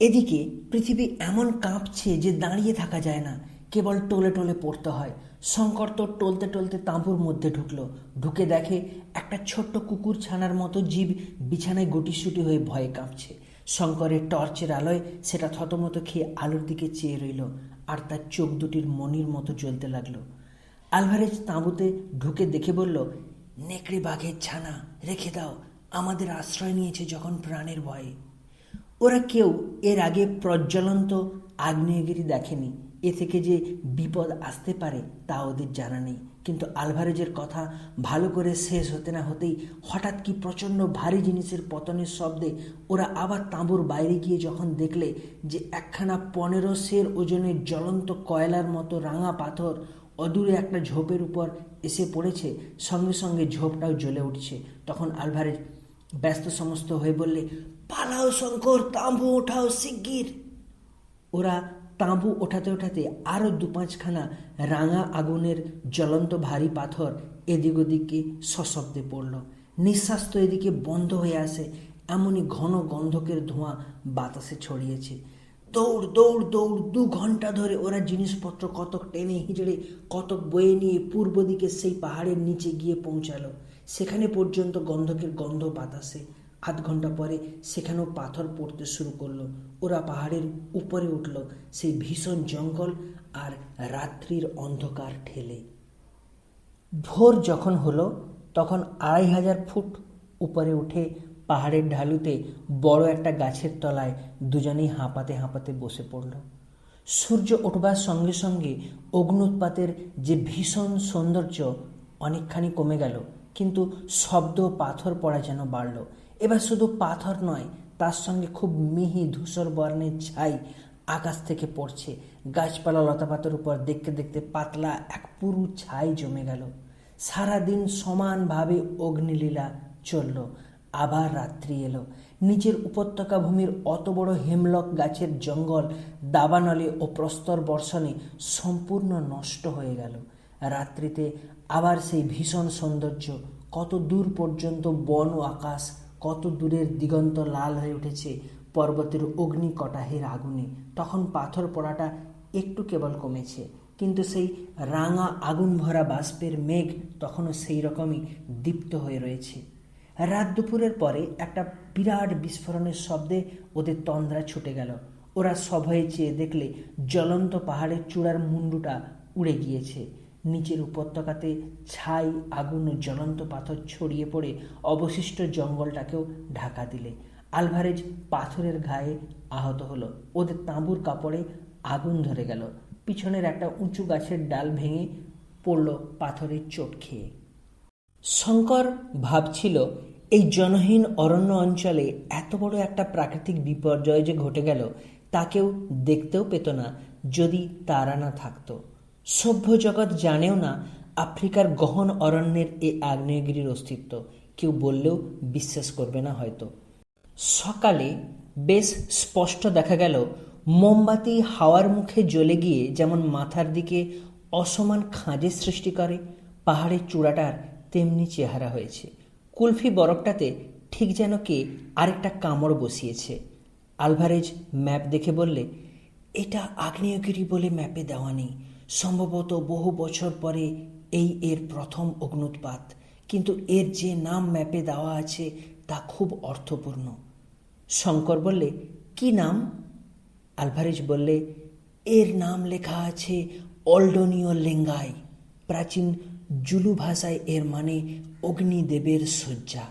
এদিকে পৃথিবী এমন কাঁপছে যে দাঁড়িয়ে থাকা যায় না, কেবল টলে টলে পড়তে হয়। শঙ্কর তো টলতে টলতে তাঁবুর মধ্যে ঢুকে দেখে একটা ছোট্ট কুকুর ছানার মতো জীব বিছানায় গুটিসুটি হয়ে ভয়ে কাঁপছে। শঙ্করের টর্চের আলোয় সেটা থতমত খেয়ে আলোর দিকে চেয়ে রইল, আর তার চোখ দুটির মনির মতো জ্বলতে লাগলো। আলভারেজ তাঁবুতে ঢুকে দেখে বলল, নেকড়ে বাঘের ছানা, রেখে দাও, আমাদের আশ্রয় নিয়েছে যখন প্রাণের ভয়ে। ওরা কেউ এর আগে প্রজ্বলন্ত আগ্নেয়গিরি দেখেনি, এ থেকে যে বিপদ আসতে পারে তা ওদের জানা নেই। কিন্তু আলভারেজের কথা ভালো করে শেষ হতে না হতেই হঠাৎ কি প্রচণ্ড ভারী জিনিসের পতনের শব্দে ওরা আবার তাঁবুর বাইরে গিয়ে যখন দেখলে যে একখানা 15 সের ওজনের জ্বলন্ত কয়লার মতো রাঙা পাথর অদূরে একটা ঝোপের উপর এসে পড়েছে, সঙ্গে সঙ্গে ঝোপটাও জ্বলে উঠছে, তখন আলভারেজ ব্যস্ত সমস্ত হয়ে বললে, পালাও শঙ্কর, তাঁবু ওঠাও শিগগির। ওরা তাঁবু ওঠাতে ওঠাতে আরও 2-5খানা রাঙা আগুনের জ্বলন্ত ভারী পাথর এদিক ওদিকে সশব্দে পড়ল। নিঃশ্বাস তো এদিকে বন্ধ হয়ে আসে, এমনই ঘন গন্ধকের ধোঁয়া বাতাসে ছড়িয়েছে। দৌড় দৌড় দৌড়, 2 ঘন্টা ধরে ওরা জিনিসপত্র কতক টেনে হিঁচড়ে কতক বয়ে নিয়ে পূর্ব দিকে সেই পাহাড়ের নিচে গিয়ে পৌঁছালো। সেখানে পর্যন্ত গন্ধকের গন্ধ বাতাসে। আধ ঘন্টা পরে সেখানেও পাথর পড়তে শুরু করলো। ওরা পাহাড়ের উপরে উঠল সেই ভীষণ জঙ্গল আর রাত্রির অন্ধকার ঠেলে। ভোর যখন হলো তখন 2500 ফুট উপরে উঠে পাহাড়ের ঢালুতে বড় একটা গাছের তলায় দুজনেই হাঁপাতে হাঁপাতে বসে পড়ল। সূর্য উঠবার সঙ্গে সঙ্গে অগ্নুৎপাতের যে ভীষণ সৌন্দর্য অনেকখানি কমে গেল, কিন্তু শব্দ পাথর পড়া যেন বাড়ল। এবার শুধু পাথর নয়, তার সঙ্গে খুব মিহি ধূসর বর্ণের ছাই আকাশ থেকে পড়ছে। গাছপালা লতাপাতার উপর দেখতে দেখতে পাতলা এক পুরু ছাই জমে গেল। সারাদিন সমানভাবে অগ্নিলীলা চলল। আবার রাত্রি এলো। নিচের উপত্যকা ভূমির অত বড় হেমলক গাছের জঙ্গল দাবানলে ও প্রস্তর বর্ষণে সম্পূর্ণ নষ্ট হয়ে গেল। রাত্রিতে আবার সেই ভীষণ সৌন্দর্য। কত দূর পর্যন্ত বন ও আকাশ, কত দূরের দিগন্ত লাল হয়ে উঠেছে পর্বতের অগ্নি কটাহের আগুনে। তখন পাথর পড়াটা একটু কেবল কমেছে, কিন্তু সেই রাঙা আগুন ভরা বাষ্পের মেঘ তখনও সেই রকমই দীপ্ত হয়ে রয়েছে। রাত দুপুরের পরে একটা বিরাট বিস্ফোরণের শব্দে ওদের তন্দ্রা ছুটে গেল। ওরা সভয়ে চেয়ে দেখলে জ্বলন্ত পাহাড়ের চূড়ার মুন্ডুটা উড়ে গিয়েছে। নিচের উপত্যকাতে ছাই, আগুন ও জ্বলন্ত পাথর ছড়িয়ে পড়ে অবশিষ্ট জঙ্গলটাকেও ঢাকা দিলে। আলভারেজ পাথরের গায়ে আহত হলো। ওদের তাঁবুর কাপড়ে আগুন ধরে গেল। পিছনের একটা উঁচু গাছের ডাল ভেঙে পড়ল পাথরের চোট খেয়ে। শঙ্কর ভাবছিল, এই জনহীন অরণ্য অঞ্চলে এত বড় একটা প্রাকৃতিক বিপর্যয় যে ঘটে গেল তা কেউ দেখতেও পেত না যদি তারা না থাকতো। সভ্য জগৎ জানেও না আফ্রিকার গহন অরণ্যের এই আগ্নেয়গিরির অস্তিত্ব। কেউ বললেও বিশ্বাস করবে না হয়তো। সকালে বেশ স্পষ্ট দেখা গেল মোমবাতি হাওয়ার মুখে জ্বলে গিয়ে যেমন মাথার দিকে অসমান খাঁজের সৃষ্টি করে, পাহাড়ের চূড়াটার তেমনি চেহারা হয়েছে। কুলফি বরফটাতে ঠিক যেন কে আরেকটা কামড় বসিয়েছে। আলভারেজ ম্যাপ দেখে বললে, এটা আগ্নেয়গিরি বলে ম্যাপে দেওয়া নেই, সম্ভবত বহু বছর পরে এই এর প্রথম অগ্নুৎপাত, কিন্তু এর যে নাম ম্যাপে দেওয়া আছে তা খুব অর্থপূর্ণ। শঙ্কর বললে, কি নাম? আলভারেজ বললে, এর নাম লেখা আছে অল্ডনীয় লেঙ্গাই। প্রাচীন জুলু ভাষায় এর মানে অগ্নিদেবের শয্যা।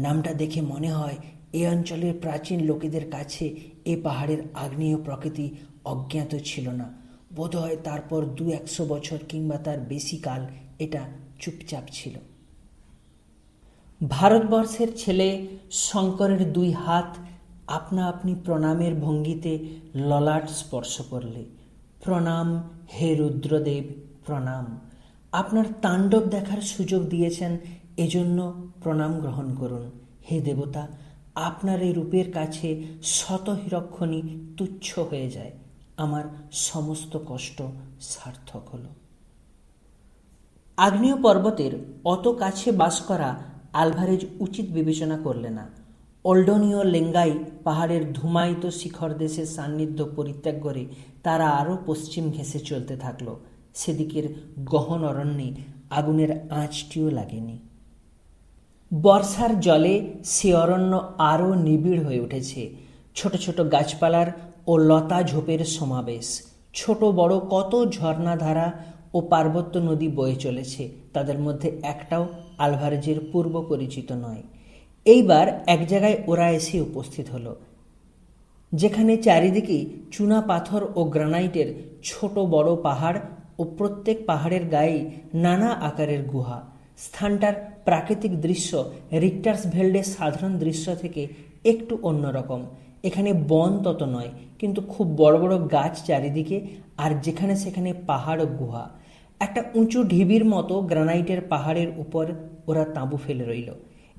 নামটা দেখে মনে হয় এ অঞ্চলের প্রাচীন লোকেদের কাছে এ পাহাড়ের আগ্নেয় প্রকৃতি অজ্ঞাত ছিল না। বোধহয় তারপর 200-100 বছর কিংবা তার বেশি কাল এটা চুপচাপ ছিল। ভারতবর্ষের ছেলে শঙ্করের 2 হাত আপনা আপনি প্রণামের ভঙ্গিতে ললাট স্পর্শ করলে। প্রণাম হে রুদ্রদেব, প্রণাম। আপনার তাণ্ডব দেখার সুযোগ দিয়েছেন, এজন্য প্রণাম গ্রহণ করুন। হে দেবতা, আপনার এই রূপের কাছে শত হীরকখনি তুচ্ছ হয়ে যায়। আমার সমস্ত কষ্ট সার্থক হলো। আগ্নেয় পর্বতের অত কাছে বাস করা আলভারেজ উচিত বিবেচনা করলে না। ওল্ডনীয় লেঙ্গাই পাহাড়ের ধুমায়িত শিখর দেশের সান্নিধ্য পরিত্যাগ করে তারা আরও পশ্চিম ঘেঁষে চলতে থাকল। সেদিকের গহন অরণ্যে আগুনের আঁচটিও লাগেনি। বর্ষার জলে সে অরণ্য আরও নিবিড় হয়ে উঠেছে। ছোট ছোট গাছপালার ও লতা ঝোপের সমাবেশ। ছোট বড় কত ঝর্ণাধারা ও পার্বত্য নদী বয়ে চলেছে, তাদের মধ্যে একটাও আলভারেজের পূর্ব পরিচিত নয়। এইবার এক জায়গায় ওরা এসে উপস্থিত হলো, যেখানে চারিদিকে চুনা পাথর ও গ্রানাইটের ছোট বড় পাহাড় ও প্রত্যেক পাহাড়ের গায়ে নানা আকারের গুহা। স্থানটার প্রাকৃতিক দৃশ্য রিক্টার্সভেল্ডের সাধারণ দৃশ্য থেকে একটু অন্যরকম। এখানে বন তত নয়, কিন্তু খুব বড় বড় গাছ চারিদিকে, আর যেখানে সেখানে পাহাড় ও গুহা। একটা উঁচু ঢিবির মতো গ্রানাইটের পাহাড়ের উপর ওরা তাঁবু ফেলে রইল।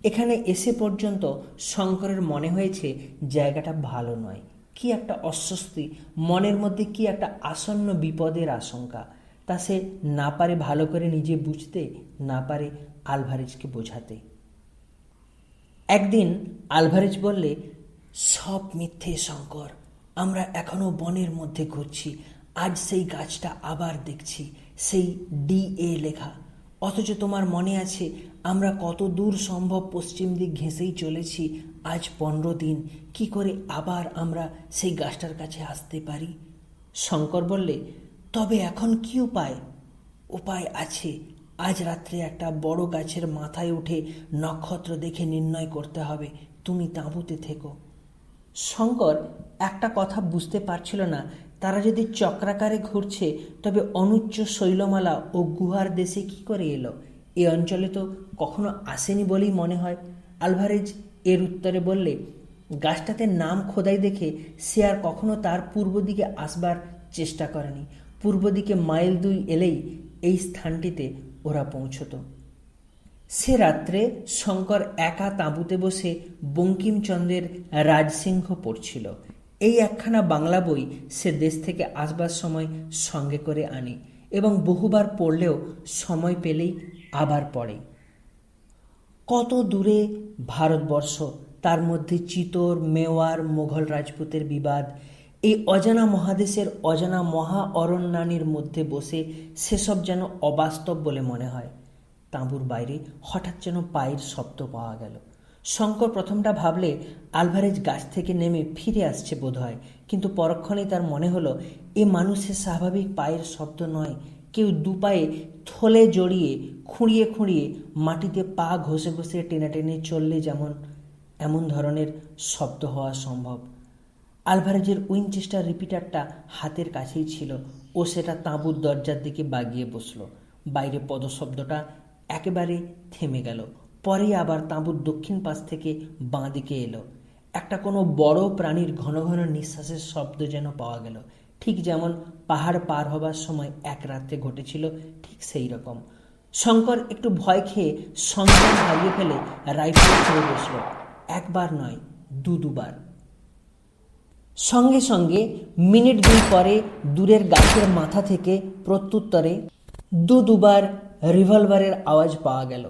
এখানে এসে পর্যন্ত শঙ্করের মনে হয়েছে জায়গাটা ভালো নয়। কি একটা অস্বস্তি, মনের মধ্যে কি একটা আসন্ন বিপদের আশঙ্কা। তা সে না পারে ভালো করে নিজে বুঝতে, না পারে আলভারেজকে বোঝাতে। একদিন আলভারেজ বললে, সব মিথ্যে শঙ্কর, আমরা এখনো বনের মধ্যে ঘুরছি। আজ সেই গাছটা আবার দেখছি, সেই DA লেখা। অথচ তোমার মনে আছে আমরা কত দূর সম্ভব পশ্চিম দিক ঘেঁষেই চলেছি। আজ 15 দিন, কি করে আবার আমরা সেই গাছটার কাছে আসতে পারি? শঙ্কর বললে, তবে এখন কি উপায়? উপায় আছে। আজ রাত্রে একটা বড় গাছের মাথায় উঠে নক্ষত্র দেখে নির্ণয় করতে হবে। তুমি তাঁবুতে থেকো। শঙ্কর একটা কথা বুঝতে পারছিল না, তারা যদি চক্রাকারে ঘুরছে তবে অনুচ্চ শৈলমালা ও গুহার দেশে কি করে এলো? এ অঞ্চলে তো কখনো আসেনি বলেই মনে হয়। আলভারেজ এর উত্তরে বললে, গাছটাতে নাম খোদাই দেখে সে আর কখনো তার পূর্ব দিকে আসবার চেষ্টা করেনি। পূর্ব দিকে মাইল 2 এলেই এই স্থানটিতে ওরা পৌঁছত। সে রাত্রে শঙ্কর একা তাঁবুতে বসে বঙ্কিমচন্দ্রের রাজসিংহ পড়ছিল। এই একখানা বাংলা বই সে দেশ থেকে আসবার সময় সঙ্গে করে আনে এবং বহুবার পড়লেও সময় পেলেই আবার পড়ে। কত দূরে ভারতবর্ষ, তার মধ্যে চিতোর, মেওয়ার, মোঘল রাজপুতের বিবাদ। এই অজানা মহাদেশের অজানা মহা অরণ্যানীর মধ্যে বসে সেসব যেন অবাস্তব বলে মনে হয়। তাঁবুর বাইরে হঠাৎ যেন পায়ের শব্দ পাওয়া গেল। শঙ্কর প্রথমটা ভাবলে আলভারেজ গাছ থেকে নেমে ফিরে আসছে বোধহয়, কিন্তু পরক্ষণেই তার মনে হলো এ মানুষের স্বাভাবিক পায়ের শব্দ নয়। কেউ দুপায়ে থলে জড়িয়ে খুঁড়িয়ে খুঁড়িয়ে মাটিতে পা ঘষে ঘষে টেনে টেনে চললে যেমন এমন ধরনের শব্দ হওয়া সম্ভব। আলভারেজের উইনচেস্টার রিপিটারটা হাতের কাছেই ছিল। ও সেটা তাঁবুর দরজার দিকে বাগিয়ে বসল। বাইরে পদশব্দটা একেবারে থেমে গেল। পরেই আবার তাঁবুর দক্ষিণ পাশ থেকে বাঁ দিকে এলো। একটা কোনো বড় প্রাণীর ঘন ঘন নিঃশ্বাসের শব্দ যেন পাওয়া গেল, ঠিক যেমন পাহাড় পার হবার সময় এক রাত্রে ঘটেছিল, ঠিক সেই রকম। শঙ্কর একটু ভয় খেয়ে সংযম হারিয়ে ফেলে রাইফেল ছেড়ে বসল। একবার নয়, দুবার। সঙ্গে সঙ্গে মিনিট 2 পরে দূরের গাছের মাথা থেকে প্রত্যুত্তরে দুবার রিভলভারের আওয়াজ পাওয়া গেল।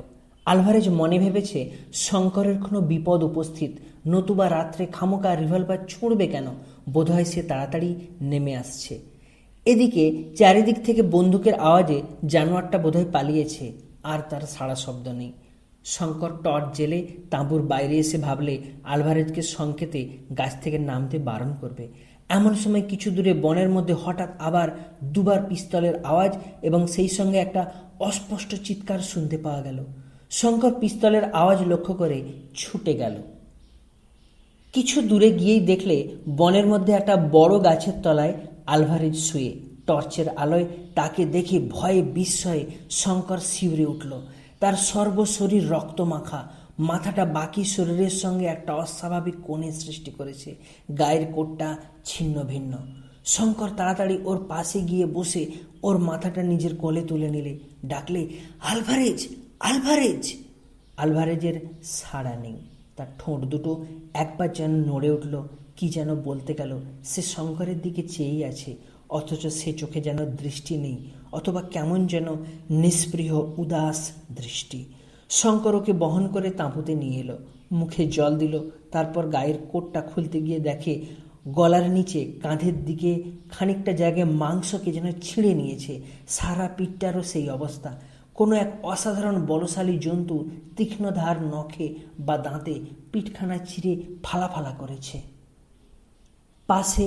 আলভারেজ মনে ভেবেছে শঙ্করের কোনো বিপদ উপস্থিত, নতুবা রাত্রে খামোকা রিভলভার ছুঁড়বে কেন? বোধহয় সে তাড়াতাড়ি নেমে আসছে। এদিকে চারিদিক থেকে বন্দুকের আওয়াজে জানোয়ারটা বোধহয় পালিয়েছে, আর তার সাড়া শব্দ নেই। শঙ্কর টর্চ জেলে তাঁবুর বাইরে এসে ভাবলে আলভারেজকে সংকেতে গাছ থেকে নামতে বারণ করবে। এমন সময় কিছু দূরে বনের মধ্যে হঠাৎ আবার 2 বার পিস্তলের আওয়াজ এবং সেই সঙ্গে একটা অস্পষ্ট চিৎকার শুনতে পাওয়া গেল। শঙ্কর পিস্তলের আওয়াজ লক্ষ্য করে ছুটে গেল। কিছু দূরে গিয়েই দেখলে বনের মধ্যে একটা বড় গাছের তলায় আলভারেজ শুয়ে। টর্চের আলোয় তাকে দেখে ভয়ে বিস্ময়ে শঙ্কর শিউরে উঠল। তার সর্বশরীর রক্তমাখা, মাথাটা বাকি শরীরের সঙ্গে একটা অস্বাভাবিক কোণের সৃষ্টি করেছে। গায়ের কোটটা ছিন্ন ভিন্ন। শঙ্কর তাড়াতাড়ি ওর পাশে গিয়ে বসে ওর মাথাটা নিজের কোলে তুলে নিলে। ডাকলে, আলভারেজ, আলভারেজ। আলভারেজের সাড়া নেই। তার ঠোঁট দুটো একবার যেন নড়ে উঠল, কি যেন বলতে গেল। সে শঙ্করের দিকে চেয়েই আছে, অথচ সে চোখে যেন দৃষ্টি নেই, অথবা কেমন যেন নিস্পৃহ উদাস দৃষ্টি। শঙ্কর ওকে বহন করে তাঁবুতে নিয়ে এলো, মুখে জল দিল। তারপর গায়ের কোটটা খুলতে গিয়ে দেখে গলার নিচে কাঁধের দিকে খানিকটা জায়গায় মাংসকে যেন ছিঁড়ে নিয়েছে। সারা পিঠটারও সেই অবস্থা। কোনো এক অসাধারণ বলশালী জন্তু তীক্ষ্ণধার নখে বা দাঁতে পিঠখানা চিরে ফালা ফালা করেছে। পাশে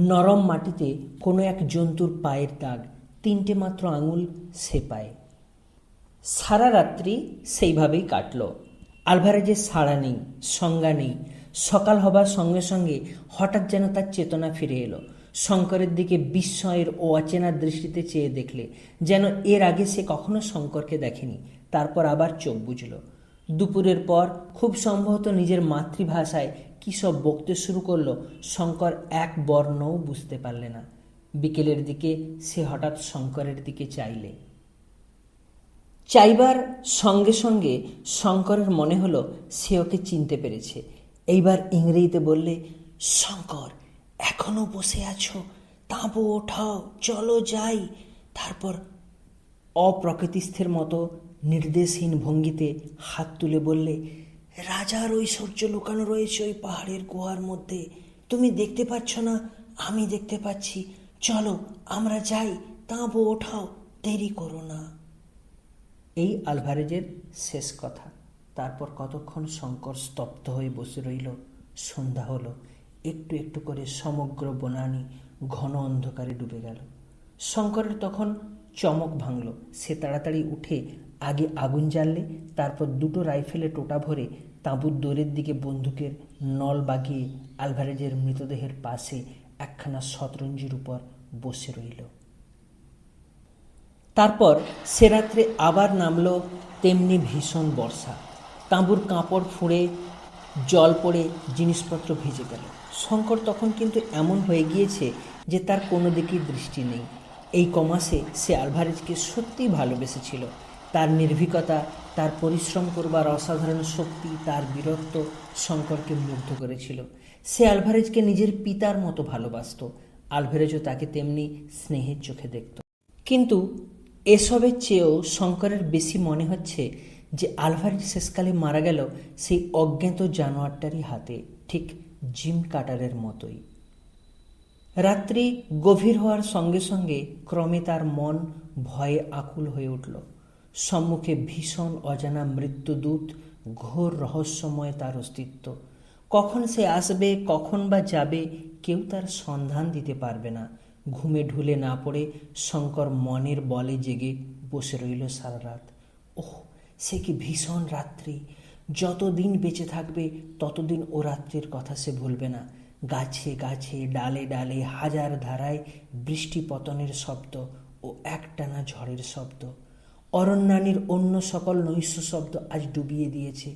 নরম মাটিতে কোনো এক জন্তুর পায়ের দাগ, 3টে মাত্র আঙুল সে পায়ে। সারা রাত্রি সেইভাবেই কাটল। আলভারেজের সাড়া নেই, সংজ্ঞা নেই। সকাল হবার সঙ্গে সঙ্গে হঠাৎ যেন তার চেতনা ফিরে এলো। শঙ্করের দিকে বিস্ময়ের ও অচেনা দৃষ্টিতে চেয়ে দেখলে, যেন এর আগে সে কখনো শঙ্করকে দেখেনি। তারপর আবার চোখ বুঝল। দুপুরের পর খুব সম্ভবত নিজের মাতৃভাষায় কী সব বকতে শুরু করলো। শঙ্কর এক বর্ণও বুঝতে পারলে না। বিকেলের দিকে সে হঠাৎ শঙ্করের দিকে চাইলে। চাইবার সঙ্গে সঙ্গে শঙ্করের মনে হলো সে ওকে চিনতে পেরেছে। এইবার ইংরেজিতে বললে, শঙ্কর, এখনো বসে আছো? তাঁবু ওঠাও, চলো যাই। তারপর অপ্রকৃতিস্থের মতো নির্দেশহীন ভঙ্গিতে হাত তুলে বললে, রাজার ঐশ্বর্য লুকানো রয়েছে ওই পাহাড়ের গুহার মধ্যে। তুমি দেখতে পাচ্ছ না, আমি দেখতে পাচ্ছি। চলো আমরা যাই, তাঁবু ওঠাও, দেরি করো না। এই আলভারেজের শেষ কথা। তারপর কতক্ষণ শঙ্কর স্তব্ধ হয়ে বসে রইল। সন্ধ্যা হলো। একটু একটু করে সমগ্র বনানী ঘন অন্ধকারে ডুবে গেল। শঙ্করের তখন চমক ভাঙল। সে তাড়াতাড়ি উঠে আগে আগুন জ্বাললে, তারপর 2টো রাইফেলে টোটা ভরে তাঁবুর দৌড়ের দিকে বন্দুকের নল বাগিয়ে আলভারেজের মৃতদেহের পাশে একখানা শতরঞ্জির উপর বসে রইল। তারপর সে রাত্রে আবার নামল তেমনি ভীষণ বর্ষা। তাঁবুর কাপড় ফুঁড়ে জল পড়ে জিনিসপত্র ভিজে গেল। শঙ্কর তখন কিন্তু এমন হয়ে গিয়েছে যে তার কোনো দিকেই দৃষ্টি নেই। এই কমাসে সে আলভারেজকে সত্যিই ভালোবেসেছিল। তার নির্ভীকতা, তার পরিশ্রম করবার অসাধারণ শক্তি, তার বীরত্ব শঙ্করকে মুগ্ধ করেছিল। সে আলভারেজকে নিজের পিতার মতো ভালোবাসত। আলভারেজও তাকে তেমনি স্নেহের চোখে দেখত। কিন্তু এসবের চেয়েও শঙ্করের বেশি মনে হচ্ছে যে আলভারেজ শেষকালে মারা গেল সেই অজ্ঞাত জানোয়ারটারই হাতে, ঠিক জিম কাটারের মতোই। রাত্রি গভীর হওয়ার সঙ্গে সঙ্গে ক্রমে তার মন ভয়ে আকুল হয়ে উঠল। সম্মুখে ভীষণ অজানা মৃত্যুদূত, ঘোর রহস্যময় তার অস্তিত্ব। কখন সে আসবে, কখন বা যাবে, কেউ তার সন্ধান দিতে পারবে না। ঘুমে ঢুলে না পড়ে শঙ্কর মনের বলে জেগে বসে রইল সারা রাত। ওহ, সে কি ভীষণ রাত্রি! যতদিন বেঁচে থাকবে ততদিন ও রাত্রির কথা সে ভুলবে না। গাছে গাছে, ডালে ডালে হাজার ধারায় বৃষ্টি পতনের শব্দ ও একটানা ঝড়ের শব্দ। অরণ্যানীর অন্য সকল নৈশ শব্দ আজ ডুবিয়ে দিয়েছে।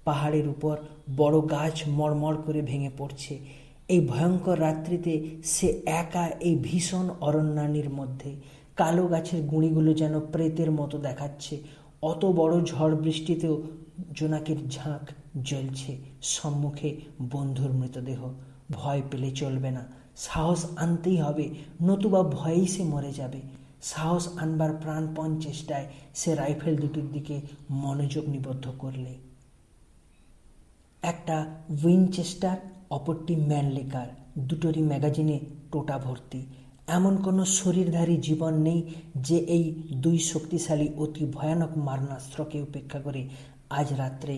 পাহাড়ের উপর বড় গাছ মড়মড় করে ভেঙে পড়ছে। এই ভয়ঙ্কর রাত্রিতে সে একা এই ভীষণ অরণ্যানীর মধ্যে। কালো গাছের গুঁড়িগুলো যেন প্রেতের মতো দেখাচ্ছে। অত বড় ঝড় বৃষ্টিতেও জোনাকের ঝাঁক জ্বলছে। সম্মুখে বন্ধুর মৃতদেহ। ভয় পেলে চলবে না, সাহস আনতেই হবে, নতুবা ভয়েই সে মরে যাবে। সাহস আনবার প্রাণপণ চেষ্টায় সে রাইফেল দুটির দিকে মনোযোগ নিবদ্ধ করলে। একটা উইনচেস্টার, অপরটি ম্যানলিকার, দুটোরই ম্যাগাজিনে টোটা ভর্তি। এমন কোনো শরীরধারী জীবন নেই যে এই 2 শক্তিশালী অতি ভয়ানক মারণাস্ত্রকে উপেক্ষা করে আজ রাত্রে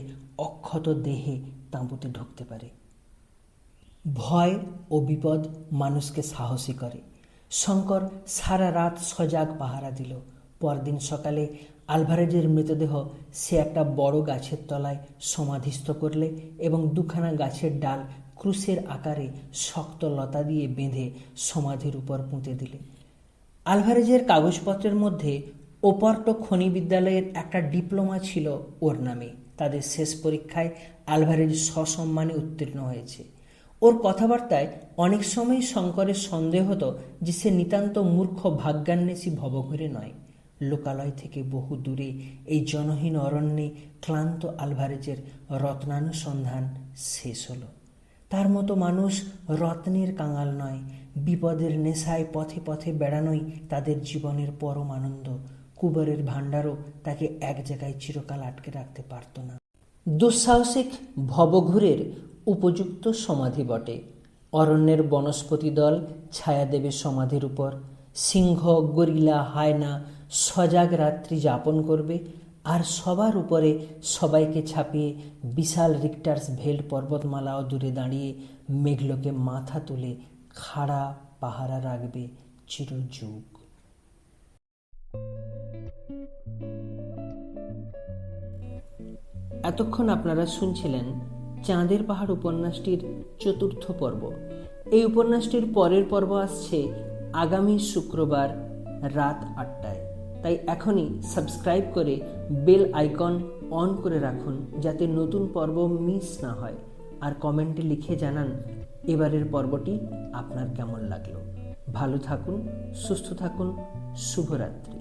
অক্ষত দেহে তাঁবুতে ঢুকতে পারে। ভয় ও বিপদ মানুষকে সাহসী করে। শঙ্কর সারা রাত সজাগ পাহারা দিল। পরদিন সকালে আলভারেজের মৃতদেহ সে একটা বড় গাছের তলায় সমাধিস্থ করলে এবং 2খানা গাছের ডাল ক্রুশের আকারে শক্ত লতা দিয়ে বেঁধে সমাধির উপর পুঁতে দিলে। আলভারেজের কাগজপত্রের মধ্যে ওপর্টো খনি বিদ্যালয়ের একটা ডিপ্লোমা ছিল ওর নামে। তাদের শেষ পরীক্ষায় আলভারেজ সসম্মানে উত্তীর্ণ হয়েছে। ওর কথাবার্তায় অনেক সময় শঙ্করের সন্দেহ হতো যে সে নিতান্ত মূর্খ ভাগ্যান্বেষী ভবঘুরে নয়। লোকালয় থেকে বহু দূরে এই জনহীন অরণ্যে ক্লান্ত আলভারেজের রত্নানুসন্ধান শেষ হলো। তার মতো মানুষ রত্নের কাঙাল নয়, বিপদের নেশায় পথে পথে বেড়ানোই তাদের জীবনের পরম আনন্দ। কুবেরের ভাণ্ডারও তাকে এক জায়গায় চিরকাল আটকে রাখতে পারত না। দুঃসাহসিক ভবঘুরের উপযুক্ত সমাধি বটে। অরণ্যের বনস্পতি দল ছায়া দেবে সমাধির উপর। সিংহ, গরিলা, হায়না সজাগ রাত্রি যাপন করবে, আর সবার উপরে সবাইকে ছাপিয়ে বিশাল রিক্টার্স ভেল্ট পর্বতমালাও দূরে দাঁড়িয়ে মেঘলোকে মাথা তুলে খাড়া পাহারা রাখবে চিরযুগ। এতক্ষণ আপনারা শুনছিলেন চাঁদের পাহাড় উপন্যাসটির ৪র্থ পর্ব। এই উপন্যাসটির পরের পর্ব আসছে আগামী শুক্রবার রাত ৮টায়। তাই এখনই সাবস্ক্রাইব করে বেল আইকন অন করে রাখুন, যাতে নতুন পর্ব মিস না হয়। আর কমেন্টে লিখে জানান এবারের পর্বটি আপনার কেমন লাগলো। ভালো থাকুন, সুস্থ থাকুন, শুভরাত্রি।